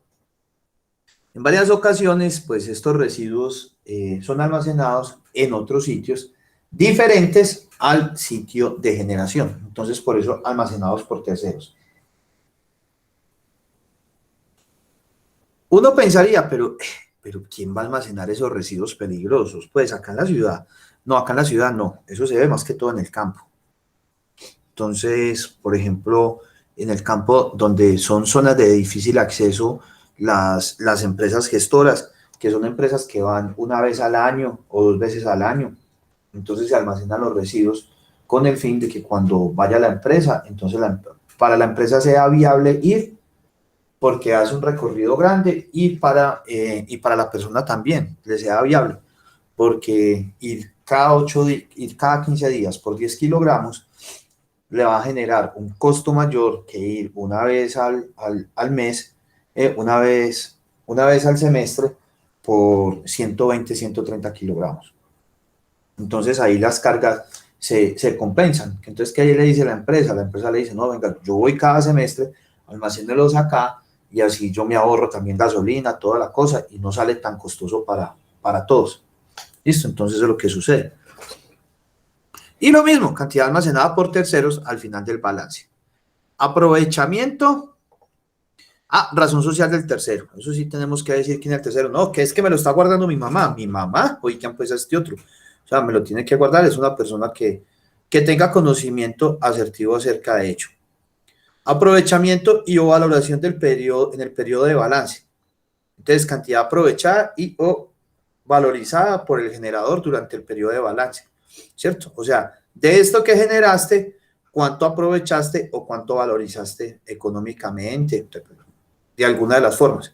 En varias ocasiones, pues estos residuos son almacenados en otros sitios diferentes al sitio de generación. Entonces, por eso almacenados por terceros. Uno pensaría, pero ¿quién va a almacenar esos residuos peligrosos? Pues acá en la ciudad. No, acá en la ciudad no. Eso se ve más que todo en el campo. Entonces, por ejemplo, en el campo donde son zonas de difícil acceso, las empresas gestoras, que son empresas que van una vez al año o 2 veces al año, entonces se almacenan los residuos con el fin de que cuando vaya la empresa, entonces para la empresa sea viable ir, porque hace un recorrido grande, y para la persona también le sea viable, porque ir cada 15 días por 10 kilogramos le va a generar un costo mayor que ir una vez al mes, una vez al semestre por 120, 130 kilogramos. Entonces ahí las cargas se compensan. Entonces, ¿qué le dice la empresa? La empresa le dice, no, venga, yo voy cada semestre, almacénelos acá, y así yo me ahorro también gasolina, toda la cosa, y no sale tan costoso para todos. ¿Listo? Entonces eso es lo que sucede. Y lo mismo, cantidad almacenada por terceros al final del balance. Aprovechamiento. Razón social del tercero. Eso sí tenemos que decir quién es el tercero. No, que es que me lo está guardando mi mamá. Mi mamá, oigan, pues este otro. O sea, me lo tiene que guardar. Es una persona que tenga conocimiento asertivo acerca de ello. Aprovechamiento y o valoración del periodo, en el periodo de balance. Entonces, cantidad aprovechada y o valorizada por el generador durante el periodo de balance. ¿Cierto? O sea, de esto que generaste, cuánto aprovechaste o cuánto valorizaste económicamente, de alguna de las formas.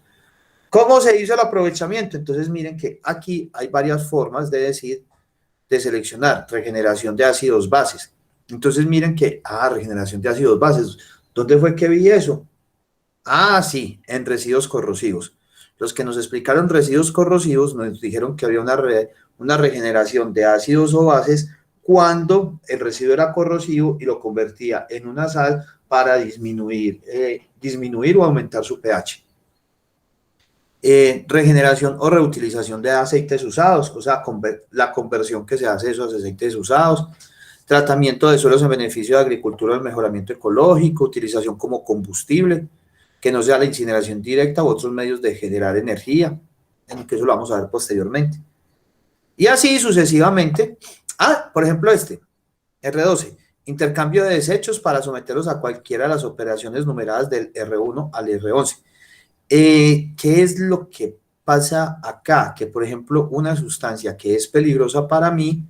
¿Cómo se hizo el aprovechamiento? Entonces miren que aquí hay varias formas de decir, de seleccionar regeneración de ácidos bases. Entonces miren que, regeneración de ácidos bases, ¿dónde fue que vi eso? Sí, en residuos corrosivos. Los que nos explicaron residuos corrosivos nos dijeron que había una regeneración de ácidos o bases cuando el residuo era corrosivo y lo convertía en una sal para disminuir o aumentar su pH. Regeneración o reutilización de aceites usados, o sea, la conversión que se hace de esos aceites usados. Tratamiento de suelos en beneficio de agricultura, el mejoramiento ecológico, utilización como combustible, que no sea la incineración directa u otros medios de generar energía, que eso lo vamos a ver posteriormente. Y así sucesivamente. Por ejemplo R12, intercambio de desechos para someterlos a cualquiera de las operaciones numeradas del R1 al R11. ¿Qué es lo que pasa acá? Que, por ejemplo, una sustancia que es peligrosa para mí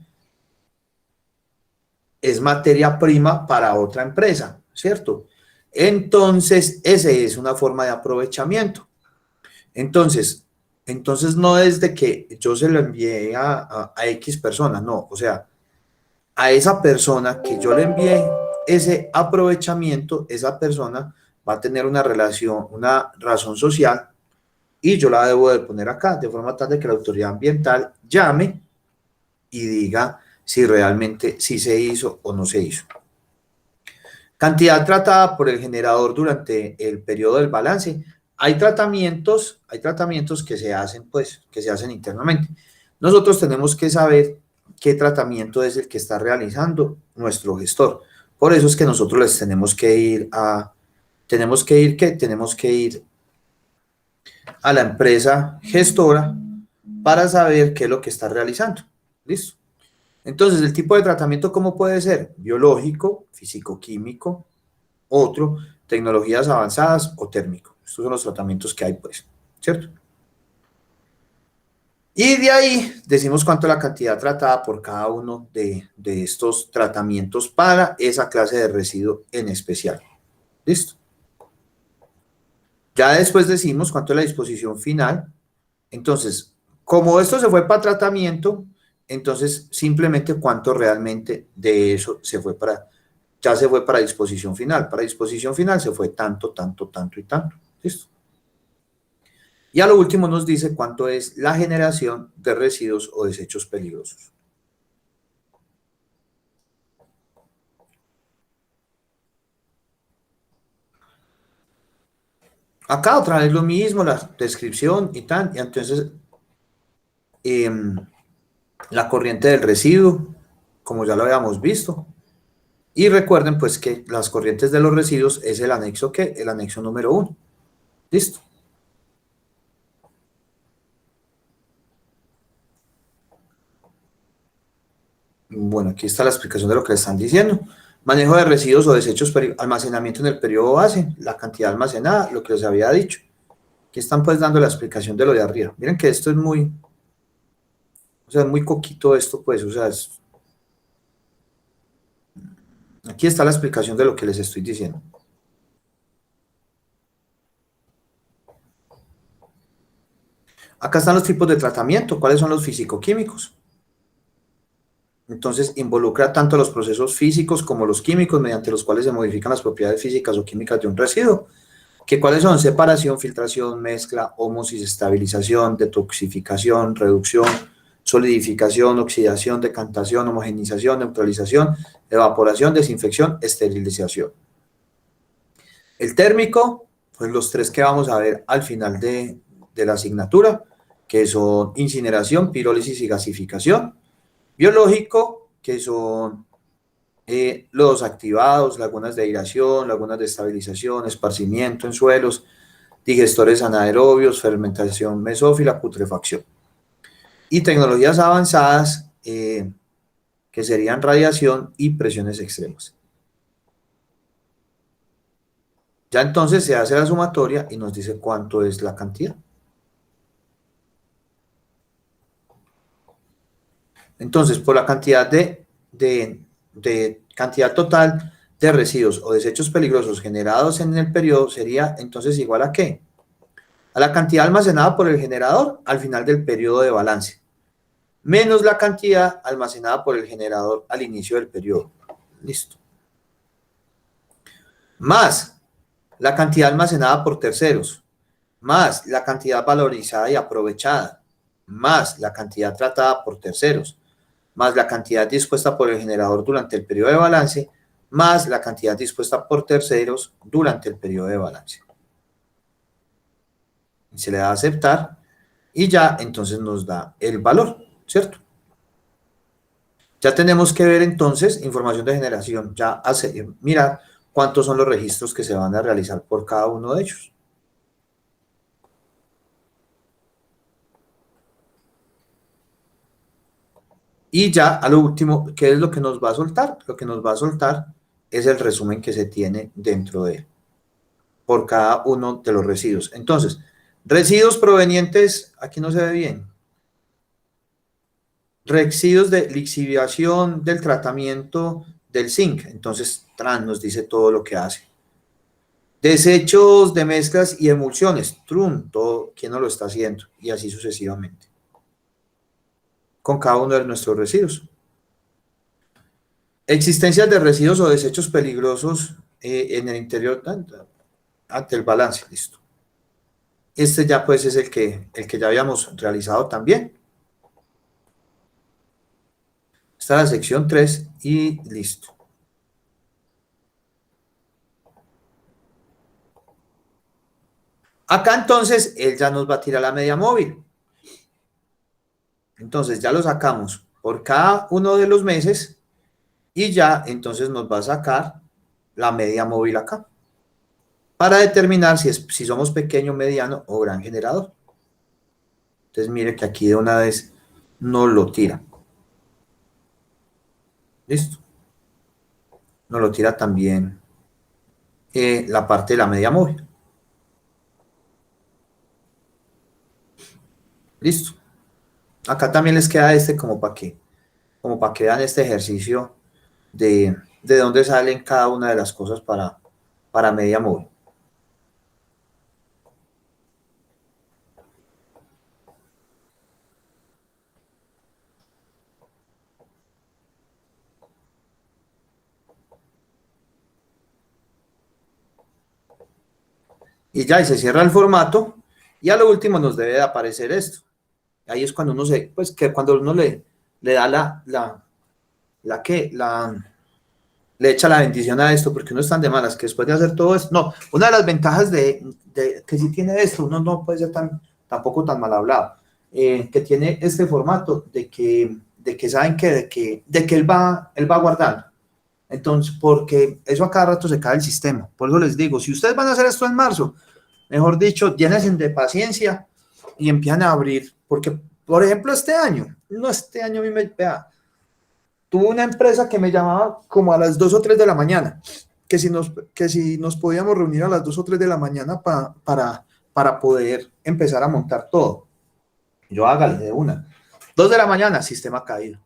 es materia prima para otra empresa, ¿cierto? Entonces, esa es una forma de aprovechamiento. Entonces no es de que yo se lo envié a X persona, no, o sea, a esa persona que yo le envié ese aprovechamiento, esa persona va a tener una relación, una razón social, y yo la debo de poner acá, de forma tal de que la autoridad ambiental llame y diga si realmente sí se hizo o no se hizo. Cantidad tratada por el generador durante el periodo del balance. Hay tratamientos que se hacen, que se hacen internamente. Nosotros tenemos que saber qué tratamiento es el que está realizando nuestro gestor. Por eso es que nosotros les tenemos que ir a la empresa gestora para saber qué es lo que está realizando. ¿Listo? Entonces, el tipo de tratamiento, ¿cómo puede ser? Biológico, físico-químico, otro, tecnologías avanzadas o térmico. Estos son los tratamientos que hay, pues, ¿cierto? Y de ahí decimos cuánto es la cantidad tratada por cada uno de estos tratamientos para esa clase de residuo en especial. ¿Listo? Ya después decimos cuánto es la disposición final. Entonces, como esto se fue para tratamiento, entonces simplemente cuánto realmente de eso se fue para, ya se fue para disposición final. Para disposición final se fue tanto, tanto, tanto y tanto. ¿Listo? Y a lo último nos dice cuánto es la generación de residuos o desechos peligrosos. Acá otra vez lo mismo, la descripción y tal. Y entonces, eh, la corriente del residuo, como ya lo habíamos visto. Y recuerden pues que las corrientes de los residuos es el anexo ¿qué? El anexo número 1. ¿Listo? Bueno, aquí está la explicación de lo que le están diciendo. Manejo de residuos o desechos, almacenamiento en el periodo base, la cantidad almacenada, lo que les había dicho. Aquí están pues dando la explicación de lo de arriba. Miren que esto es muy, o sea, es muy coquito esto pues, o sea, aquí está la explicación de lo que les estoy diciendo. Acá están los tipos de tratamiento, cuáles son los físico-químicos. Entonces, involucra tanto los procesos físicos como los químicos mediante los cuales se modifican las propiedades físicas o químicas de un residuo. ¿Que cuáles son? Separación, filtración, mezcla, ósmosis, estabilización, detoxificación, reducción, solidificación, oxidación, decantación, homogenización, neutralización, evaporación, desinfección, esterilización. El térmico, pues los tres que vamos a ver al final de la asignatura, que son incineración, pirólisis y gasificación. Biológico, que son los activados, lagunas de aireación, lagunas de estabilización, esparcimiento en suelos, digestores anaerobios, fermentación mesófila, putrefacción. Y tecnologías avanzadas, que serían radiación y presiones extremas. Ya entonces se hace la sumatoria y nos dice cuánto es la cantidad. Entonces, por la cantidad de cantidad total de residuos o desechos peligrosos generados en el periodo sería entonces igual a ¿qué? A la cantidad almacenada por el generador al final del periodo de balance, menos la cantidad almacenada por el generador al inicio del periodo. Listo. Más la cantidad almacenada por terceros, más la cantidad valorizada y aprovechada, más la cantidad tratada por terceros, más la cantidad dispuesta por el generador durante el periodo de balance, más la cantidad dispuesta por terceros durante el periodo de balance. Se le da a aceptar y ya entonces nos da el valor, ¿cierto? Ya tenemos que ver entonces información de generación, ya hacer, mirar cuántos son los registros que se van a realizar por cada uno de ellos. Y ya a lo último, ¿qué es lo que nos va a soltar? Lo que nos va a soltar es el resumen que se tiene dentro de él, por cada uno de los residuos. Entonces, residuos provenientes, aquí no se ve bien, residuos de lixiviación del tratamiento del zinc. Entonces, TRAN nos dice todo lo que hace. Desechos de mezclas y emulsiones, TRUN, todo, quién no lo está haciendo, y así sucesivamente, con cada uno de nuestros residuos. Existencias de residuos o desechos peligrosos en el interior ante el balance, listo. Este ya pues es el que ya habíamos realizado también. Está la sección 3 y listo. Acá entonces él ya nos va a tirar la media móvil. Entonces ya lo sacamos por cada uno de los meses y ya entonces nos va a sacar la media móvil acá para determinar si somos pequeño, mediano o gran generador. Entonces mire que aquí de una vez nos lo tira. Listo. Nos lo tira también la parte de la media móvil. Listo. Acá también les queda este como para que vean este ejercicio de dónde salen cada una de las cosas para media móvil. y ya, y se cierra el formato, y a lo último nos debe de aparecer esto. Ahí es cuando uno pues que cuando uno le da le echa la bendición a esto, porque uno es tan de malas que después de hacer todo esto, no, una de las ventajas de que si tiene esto, uno no puede ser tampoco tan mal hablado, que tiene este formato de que saben que, de que él va guardando. Entonces, porque eso a cada rato se cae el sistema. Por eso les digo, si ustedes van a hacer esto en marzo, mejor dicho, llénense de paciencia y empiezan a abrir, porque, por ejemplo, este año a mí tuve una empresa que me llamaba como a las 2 o 3 de la mañana, que si nos podíamos reunir a las 2 o 3 de la mañana para poder empezar a montar todo. Yo hágale de una. 2 de la mañana, sistema caído.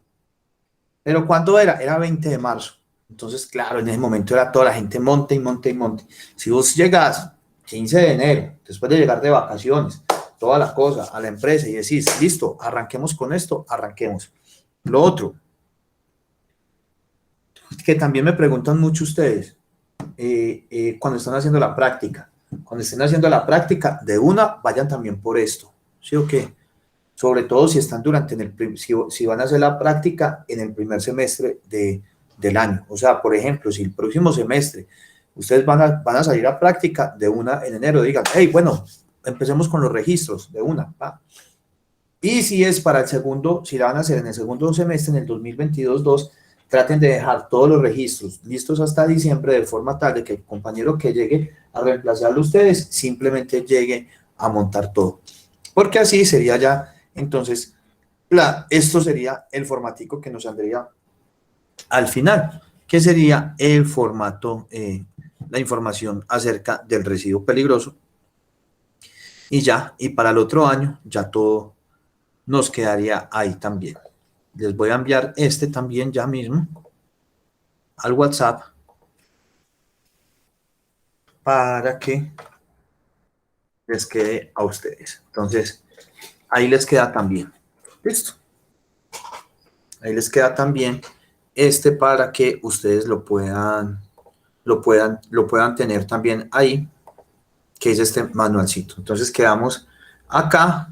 Pero ¿cuándo era? Era 20 de marzo. Entonces, claro, en ese momento era toda la gente monte y monte y monte. Si vos llegás 15 de enero, después de llegar de vacaciones, toda la cosa a la empresa y decís, listo, arranquemos con esto, arranquemos. Lo otro, que también me preguntan mucho ustedes, cuando están haciendo la práctica. Cuando estén haciendo la práctica, de una, vayan también por esto. ¿Sí o qué? Sobre todo si están si van a hacer la práctica en el primer semestre del año. O sea, por ejemplo, si el próximo semestre ustedes van a salir a práctica de una en enero, digan, hey, bueno, empecemos con los registros de una. ¿va? Y si es para el segundo, si la van a hacer en el segundo semestre, en el 2022-2, traten de dejar todos los registros listos hasta diciembre, de forma tal de que el compañero que llegue a reemplazarlo a ustedes simplemente llegue a montar todo. Porque así sería ya, entonces, esto sería el formatico que nos saldría al final, que sería el formato, la información acerca del residuo peligroso. Y ya, y para el otro año, ya todo nos quedaría ahí también. Les voy a enviar este también ya mismo al WhatsApp para que les quede a ustedes. Entonces, ahí les queda también. Listo. Ahí les queda también este para que ustedes lo puedan tener también ahí, que es este manualcito. Entonces, quedamos acá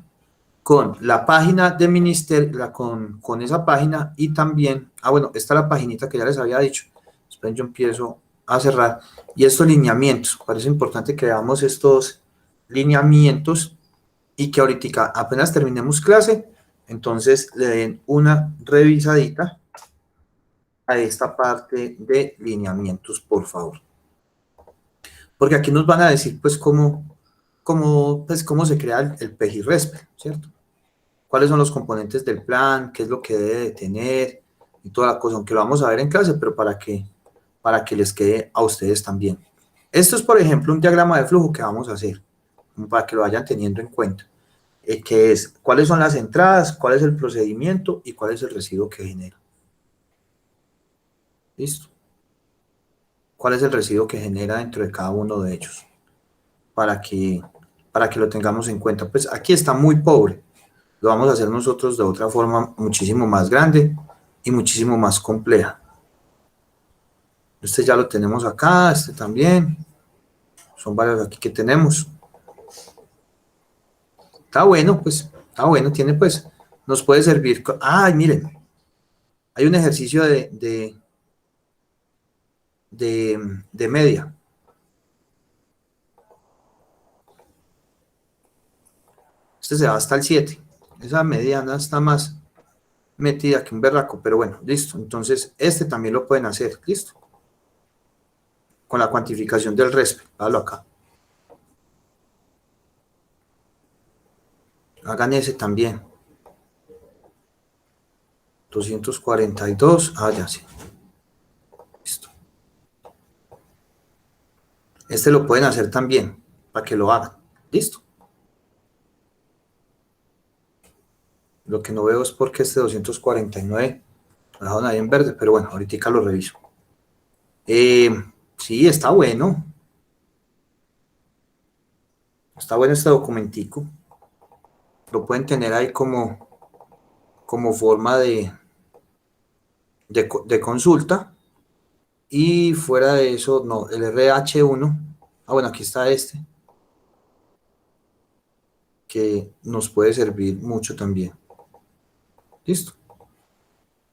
con la página de ministerio, con esa página y también, bueno, esta es la paginita que ya les había dicho. Esperen, yo empiezo a cerrar. Y estos lineamientos, parece importante que veamos estos lineamientos y que ahorita apenas terminemos clase, entonces le den una revisadita a esta parte de lineamientos, por favor. Porque aquí nos van a decir, pues, cómo se crea el PEGI-RESPE, ¿cierto? Cuáles son los componentes del plan, qué es lo que debe de tener y toda la cosa, aunque lo vamos a ver en clase, pero para que les quede a ustedes también. Esto es, por ejemplo, un diagrama de flujo que vamos a hacer, para que lo vayan teniendo en cuenta, que es cuáles son las entradas, cuál es el procedimiento y cuál es el residuo que genera. ¿Listo? ¿Cuál es el residuo que genera dentro de cada uno de ellos? Para que lo tengamos en cuenta. Pues aquí está muy pobre. Lo vamos a hacer nosotros de otra forma muchísimo más grande y muchísimo más compleja. Este ya lo tenemos acá, este también. Son varios aquí que tenemos. Está bueno, pues, está bueno, tiene pues, nos puede servir. Ay, miren, hay un ejercicio de media. Este se va hasta el 7. Esa mediana está más metida que un berraco, pero bueno, listo. Entonces, este también lo pueden hacer, listo. Con la cuantificación del RESPE, hágalo acá. Hagan ese también. 242, ya sí. Listo. Este lo pueden hacer también, para que lo hagan. Listo. Lo que no veo es porque este 249 lo dejaron ahí en verde, pero bueno, ahorita lo reviso. Sí, está bueno. Está bueno este documentico. Lo pueden tener ahí como forma de consulta. Y fuera de eso, no, el RH1. Bueno, aquí está este. que nos puede servir mucho también. ¿Listo?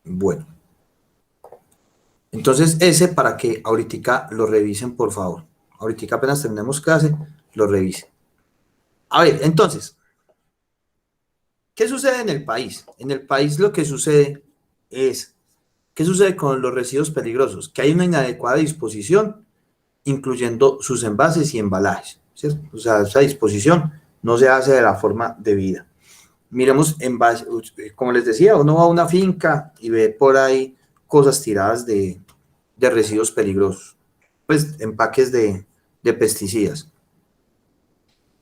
Bueno. Entonces, ese para que ahorita lo revisen, por favor. Ahorita apenas terminemos clase, lo revisen. A ver, entonces, ¿qué sucede en el país? En el país lo que sucede es, ¿qué sucede con los residuos peligrosos? Que hay una inadecuada disposición, incluyendo sus envases y embalajes, ¿cierto? O sea, esa disposición no se hace de la forma debida. Miremos envases, como les decía, uno va a una finca y ve por ahí cosas tiradas de residuos peligrosos, pues empaques de pesticidas.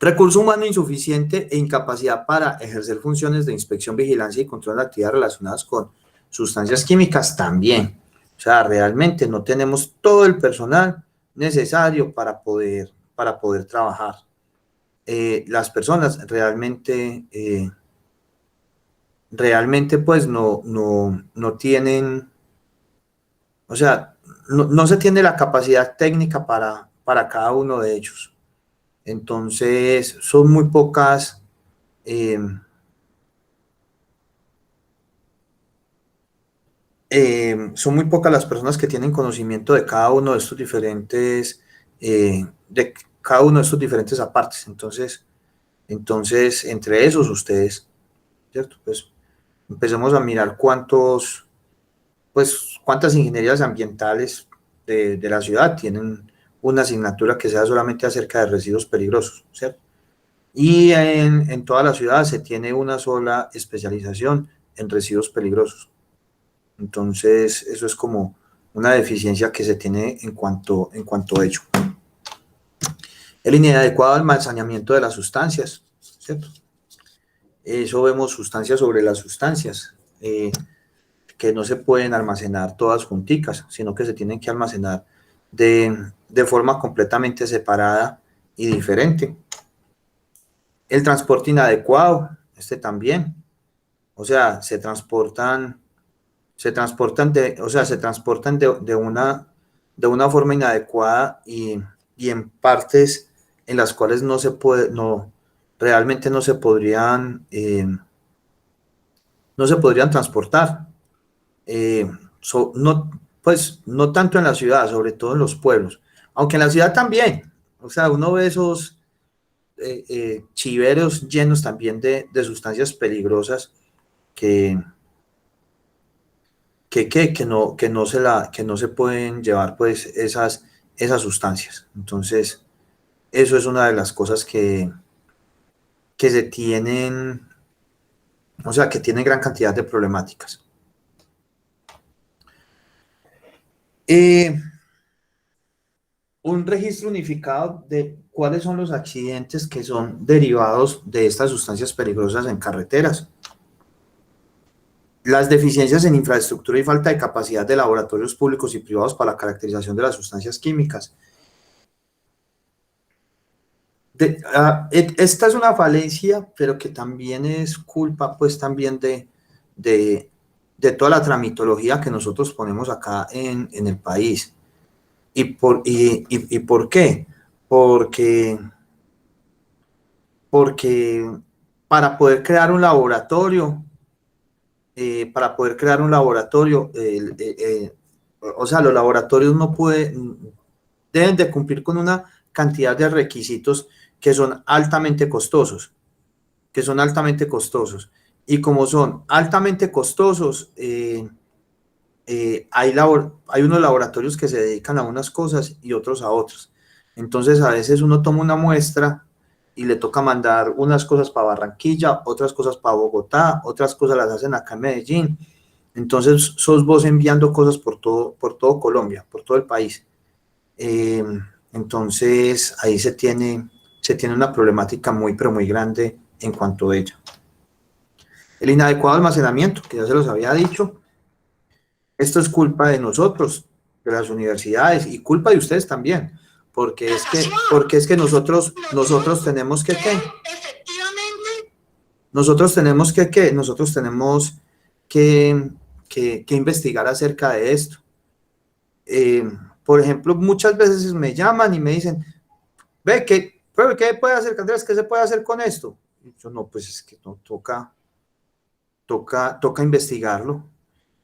Recurso humano insuficiente e incapacidad para ejercer funciones de inspección, vigilancia y control de actividades relacionadas con sustancias químicas también. O sea, realmente no tenemos todo el personal necesario para poder trabajar. Las personas realmente pues no tienen, o sea, no se tiene la capacidad técnica para cada uno de ellos. Entonces, son muy pocas, son muy pocas las personas que tienen conocimiento de cada uno de estos diferentes, apartes. Entonces, entre esos ustedes, ¿cierto? Pues empecemos a mirar cuántas ingenierías ambientales de la ciudad tienen una asignatura que sea solamente acerca de residuos peligrosos, ¿cierto? Y en toda la ciudad se tiene una sola especialización en residuos peligrosos. Entonces, eso es como una deficiencia que se tiene en cuanto a ello. El inadecuado almacenamiento de las sustancias, ¿cierto? Eso vemos sustancias sobre las sustancias, que no se pueden almacenar todas junticas, sino que se tienen que almacenar de forma completamente separada y diferente. El transporte inadecuado, también. O sea, se transportan de una forma inadecuada y en partes en las cuales realmente no se podrían transportar. No tanto en la ciudad, sobre todo en los pueblos, aunque en la ciudad también. O sea, uno ve esos chiveros llenos también de sustancias peligrosas que no se pueden llevar pues esas sustancias. Entonces, eso es una de las cosas que se tienen, o sea, que tienen gran cantidad de problemáticas. Un registro unificado de cuáles son los accidentes que son derivados de estas sustancias peligrosas en carreteras. Las deficiencias en infraestructura y falta de capacidad de laboratorios públicos y privados para la caracterización de las sustancias químicas. Esta es una falencia, pero que también es culpa, pues, también de toda la tramitología que nosotros ponemos acá en el país. ¿Y por qué? Porque para poder crear un laboratorio, o sea, los laboratorios deben de cumplir con una cantidad de requisitos que son altamente costosos, y como son altamente costosos, hay unos laboratorios que se dedican a unas cosas y otros a otras. Entonces, a veces uno toma una muestra y le toca mandar unas cosas para Barranquilla, otras cosas para Bogotá, otras cosas las hacen acá en Medellín. Entonces, sos vos enviando cosas por todo Colombia, por todo el país. Entonces, ahí se tiene una problemática muy, pero muy grande en cuanto a ello. El inadecuado almacenamiento, que ya se los había dicho. Esto es culpa de nosotros, de las universidades, y culpa de ustedes también, porque es que nosotros tenemos que ¿qué? Nosotros tenemos que investigar acerca de esto. Por ejemplo, muchas veces me llaman y me dicen, ¿qué puede hacer, Andrés? ¿Qué se puede hacer con esto? Yo no, pues es que no toca investigarlo.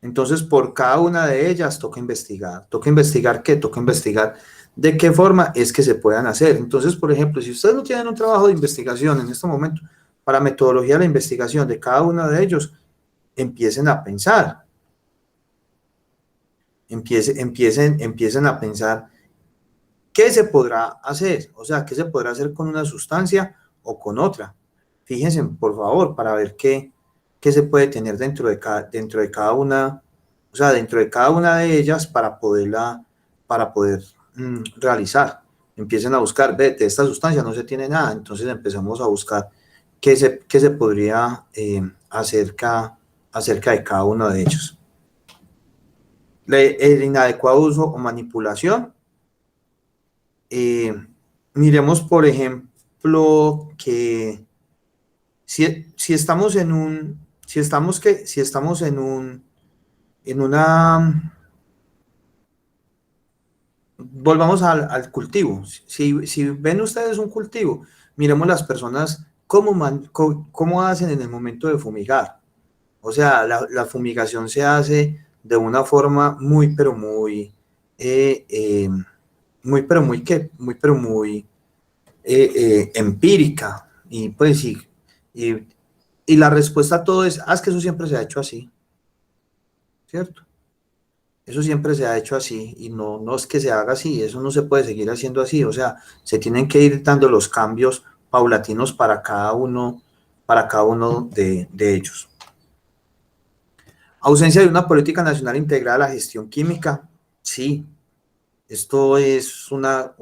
Entonces, por cada una de ellas toca investigar. ¿Toca investigar qué? Toca investigar de qué forma es que se puedan hacer. Entonces, por ejemplo, si ustedes no tienen un trabajo de investigación en este momento para metodología de la investigación de cada uno de ellos, empiecen a pensar. Empiecen a pensar qué se podrá hacer, o sea, qué se podrá hacer con una sustancia o con otra. Fíjense, por favor, para ver qué se puede tener dentro de cada una, o sea, dentro de cada una de ellas para poder realizar. Empiecen a buscar, de esta sustancia no se tiene nada, entonces empezamos a buscar qué se podría acerca de cada uno de ellos. El inadecuado uso o manipulación. Miremos, por ejemplo, que si estamos en un, si estamos en una, volvamos al cultivo. Si ven ustedes un cultivo, miremos las personas cómo hacen en el momento de fumigar. O sea, la fumigación se hace de una forma muy empírica. Y pues sí, y, y la respuesta a todo es que eso siempre se ha hecho así, ¿cierto? Eso siempre se ha hecho así y no es que se haga así, eso no se puede seguir haciendo así, o sea, se tienen que ir dando los cambios paulatinos para cada uno de ellos. Ausencia de una política nacional integrada a la gestión química, sí, esto es una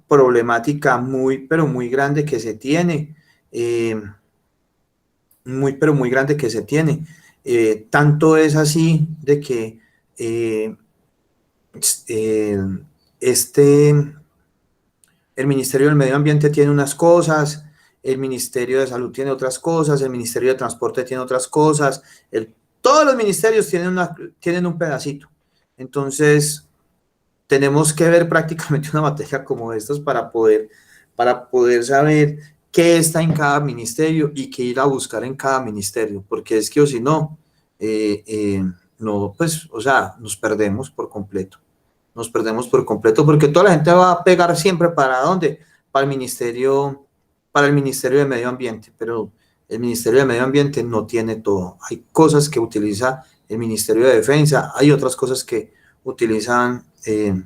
problemática pero muy grande que se tiene, pero muy grande que se tiene. Tanto es así de que el Ministerio del Medio Ambiente tiene unas cosas, el Ministerio de Salud tiene otras cosas, el Ministerio de Transporte tiene otras cosas, todos los ministerios tienen un pedacito. Entonces, tenemos que ver prácticamente una materia como estas para poder saber qué está en cada ministerio y qué ir a buscar en cada ministerio, porque es que o si no, no, pues, o sea, nos perdemos por completo. Nos perdemos por completo porque toda la gente va a pegar siempre ¿para dónde? Para el Ministerio de Medio Ambiente, pero el Ministerio de Medio Ambiente no tiene todo. Hay cosas que utiliza el Ministerio de Defensa, hay otras cosas que utilizan de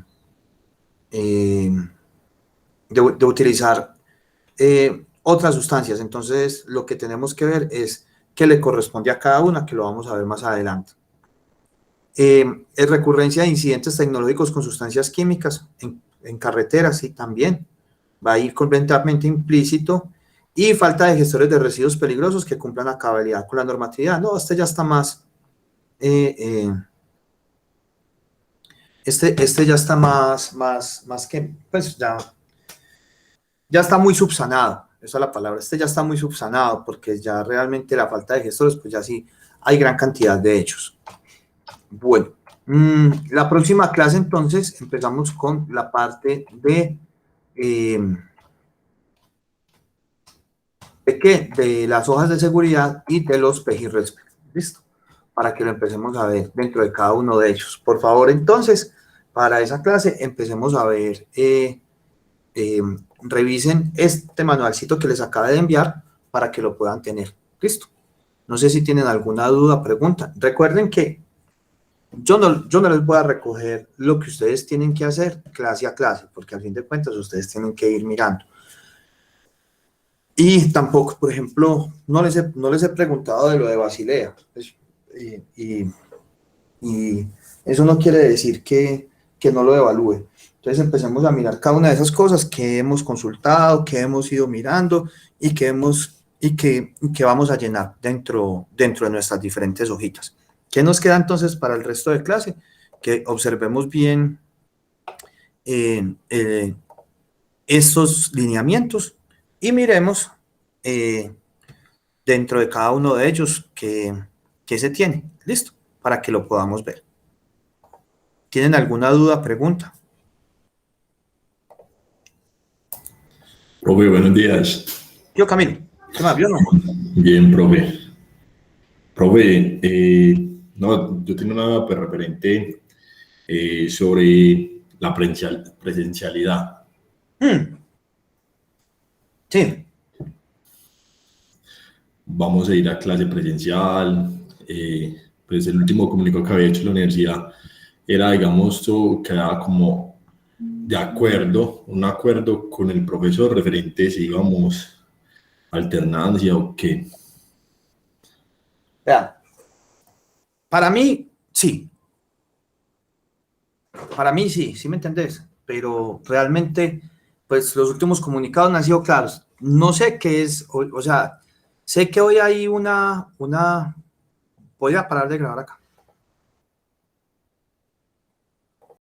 utilizar otras sustancias. Entonces, lo que tenemos que ver es qué le corresponde a cada una, que lo vamos a ver más adelante. Recurrencia de incidentes tecnológicos con sustancias químicas en carreteras, sí, también va a ir completamente implícito. Y falta de gestores de residuos peligrosos que cumplan a cabalidad con la normatividad. No, este ya está más... Este ya está más que, pues ya está muy subsanado, esa es la palabra, este ya está muy subsanado porque ya realmente la falta de gestores, pues ya sí hay gran cantidad de hechos. Bueno, la próxima clase entonces empezamos con la parte ¿de qué? De las hojas de seguridad y de los PEGI-RESPECT. ¿Listo? Para que lo empecemos a ver dentro de cada uno de ellos. Por favor, entonces, para esa clase empecemos a ver, revisen este manualcito que les acabo de enviar para que lo puedan tener. ¿Listo? No sé si tienen alguna duda, pregunta. Recuerden que yo no les voy a recoger lo que ustedes tienen que hacer clase a clase, porque al fin de cuentas ustedes tienen que ir mirando. Y tampoco, por ejemplo, no les he preguntado de lo de Basilea. Pues, y eso no quiere decir que no lo evalúe. Entonces empecemos a mirar cada una de esas cosas que hemos consultado, que hemos ido mirando y que vamos a llenar dentro de nuestras diferentes hojitas. ¿Qué nos queda entonces para el resto de clase? Que observemos bien estos lineamientos y miremos dentro de cada uno de ellos qué se tiene. ¿Listo? Para que lo podamos ver. ¿Tienen alguna duda, pregunta? Profe, buenos días. Yo, Camilo. ¿Qué más, vio no? Bien, profe. Profe, no, yo tengo una pues, referente sobre la presencialidad. Sí, Vamos a ir a clase presencial. Pues el último comunicado que había hecho en la universidad era, digamos, quedaba como de acuerdo, un acuerdo con el profesor referente si íbamos alternancia o qué. vea, para mí, sí. Para mí sí, sí me entendés, pero realmente, pues los últimos comunicados no han sido claros. No sé qué es, o sea, sé que hoy hay voy a parar de grabar acá.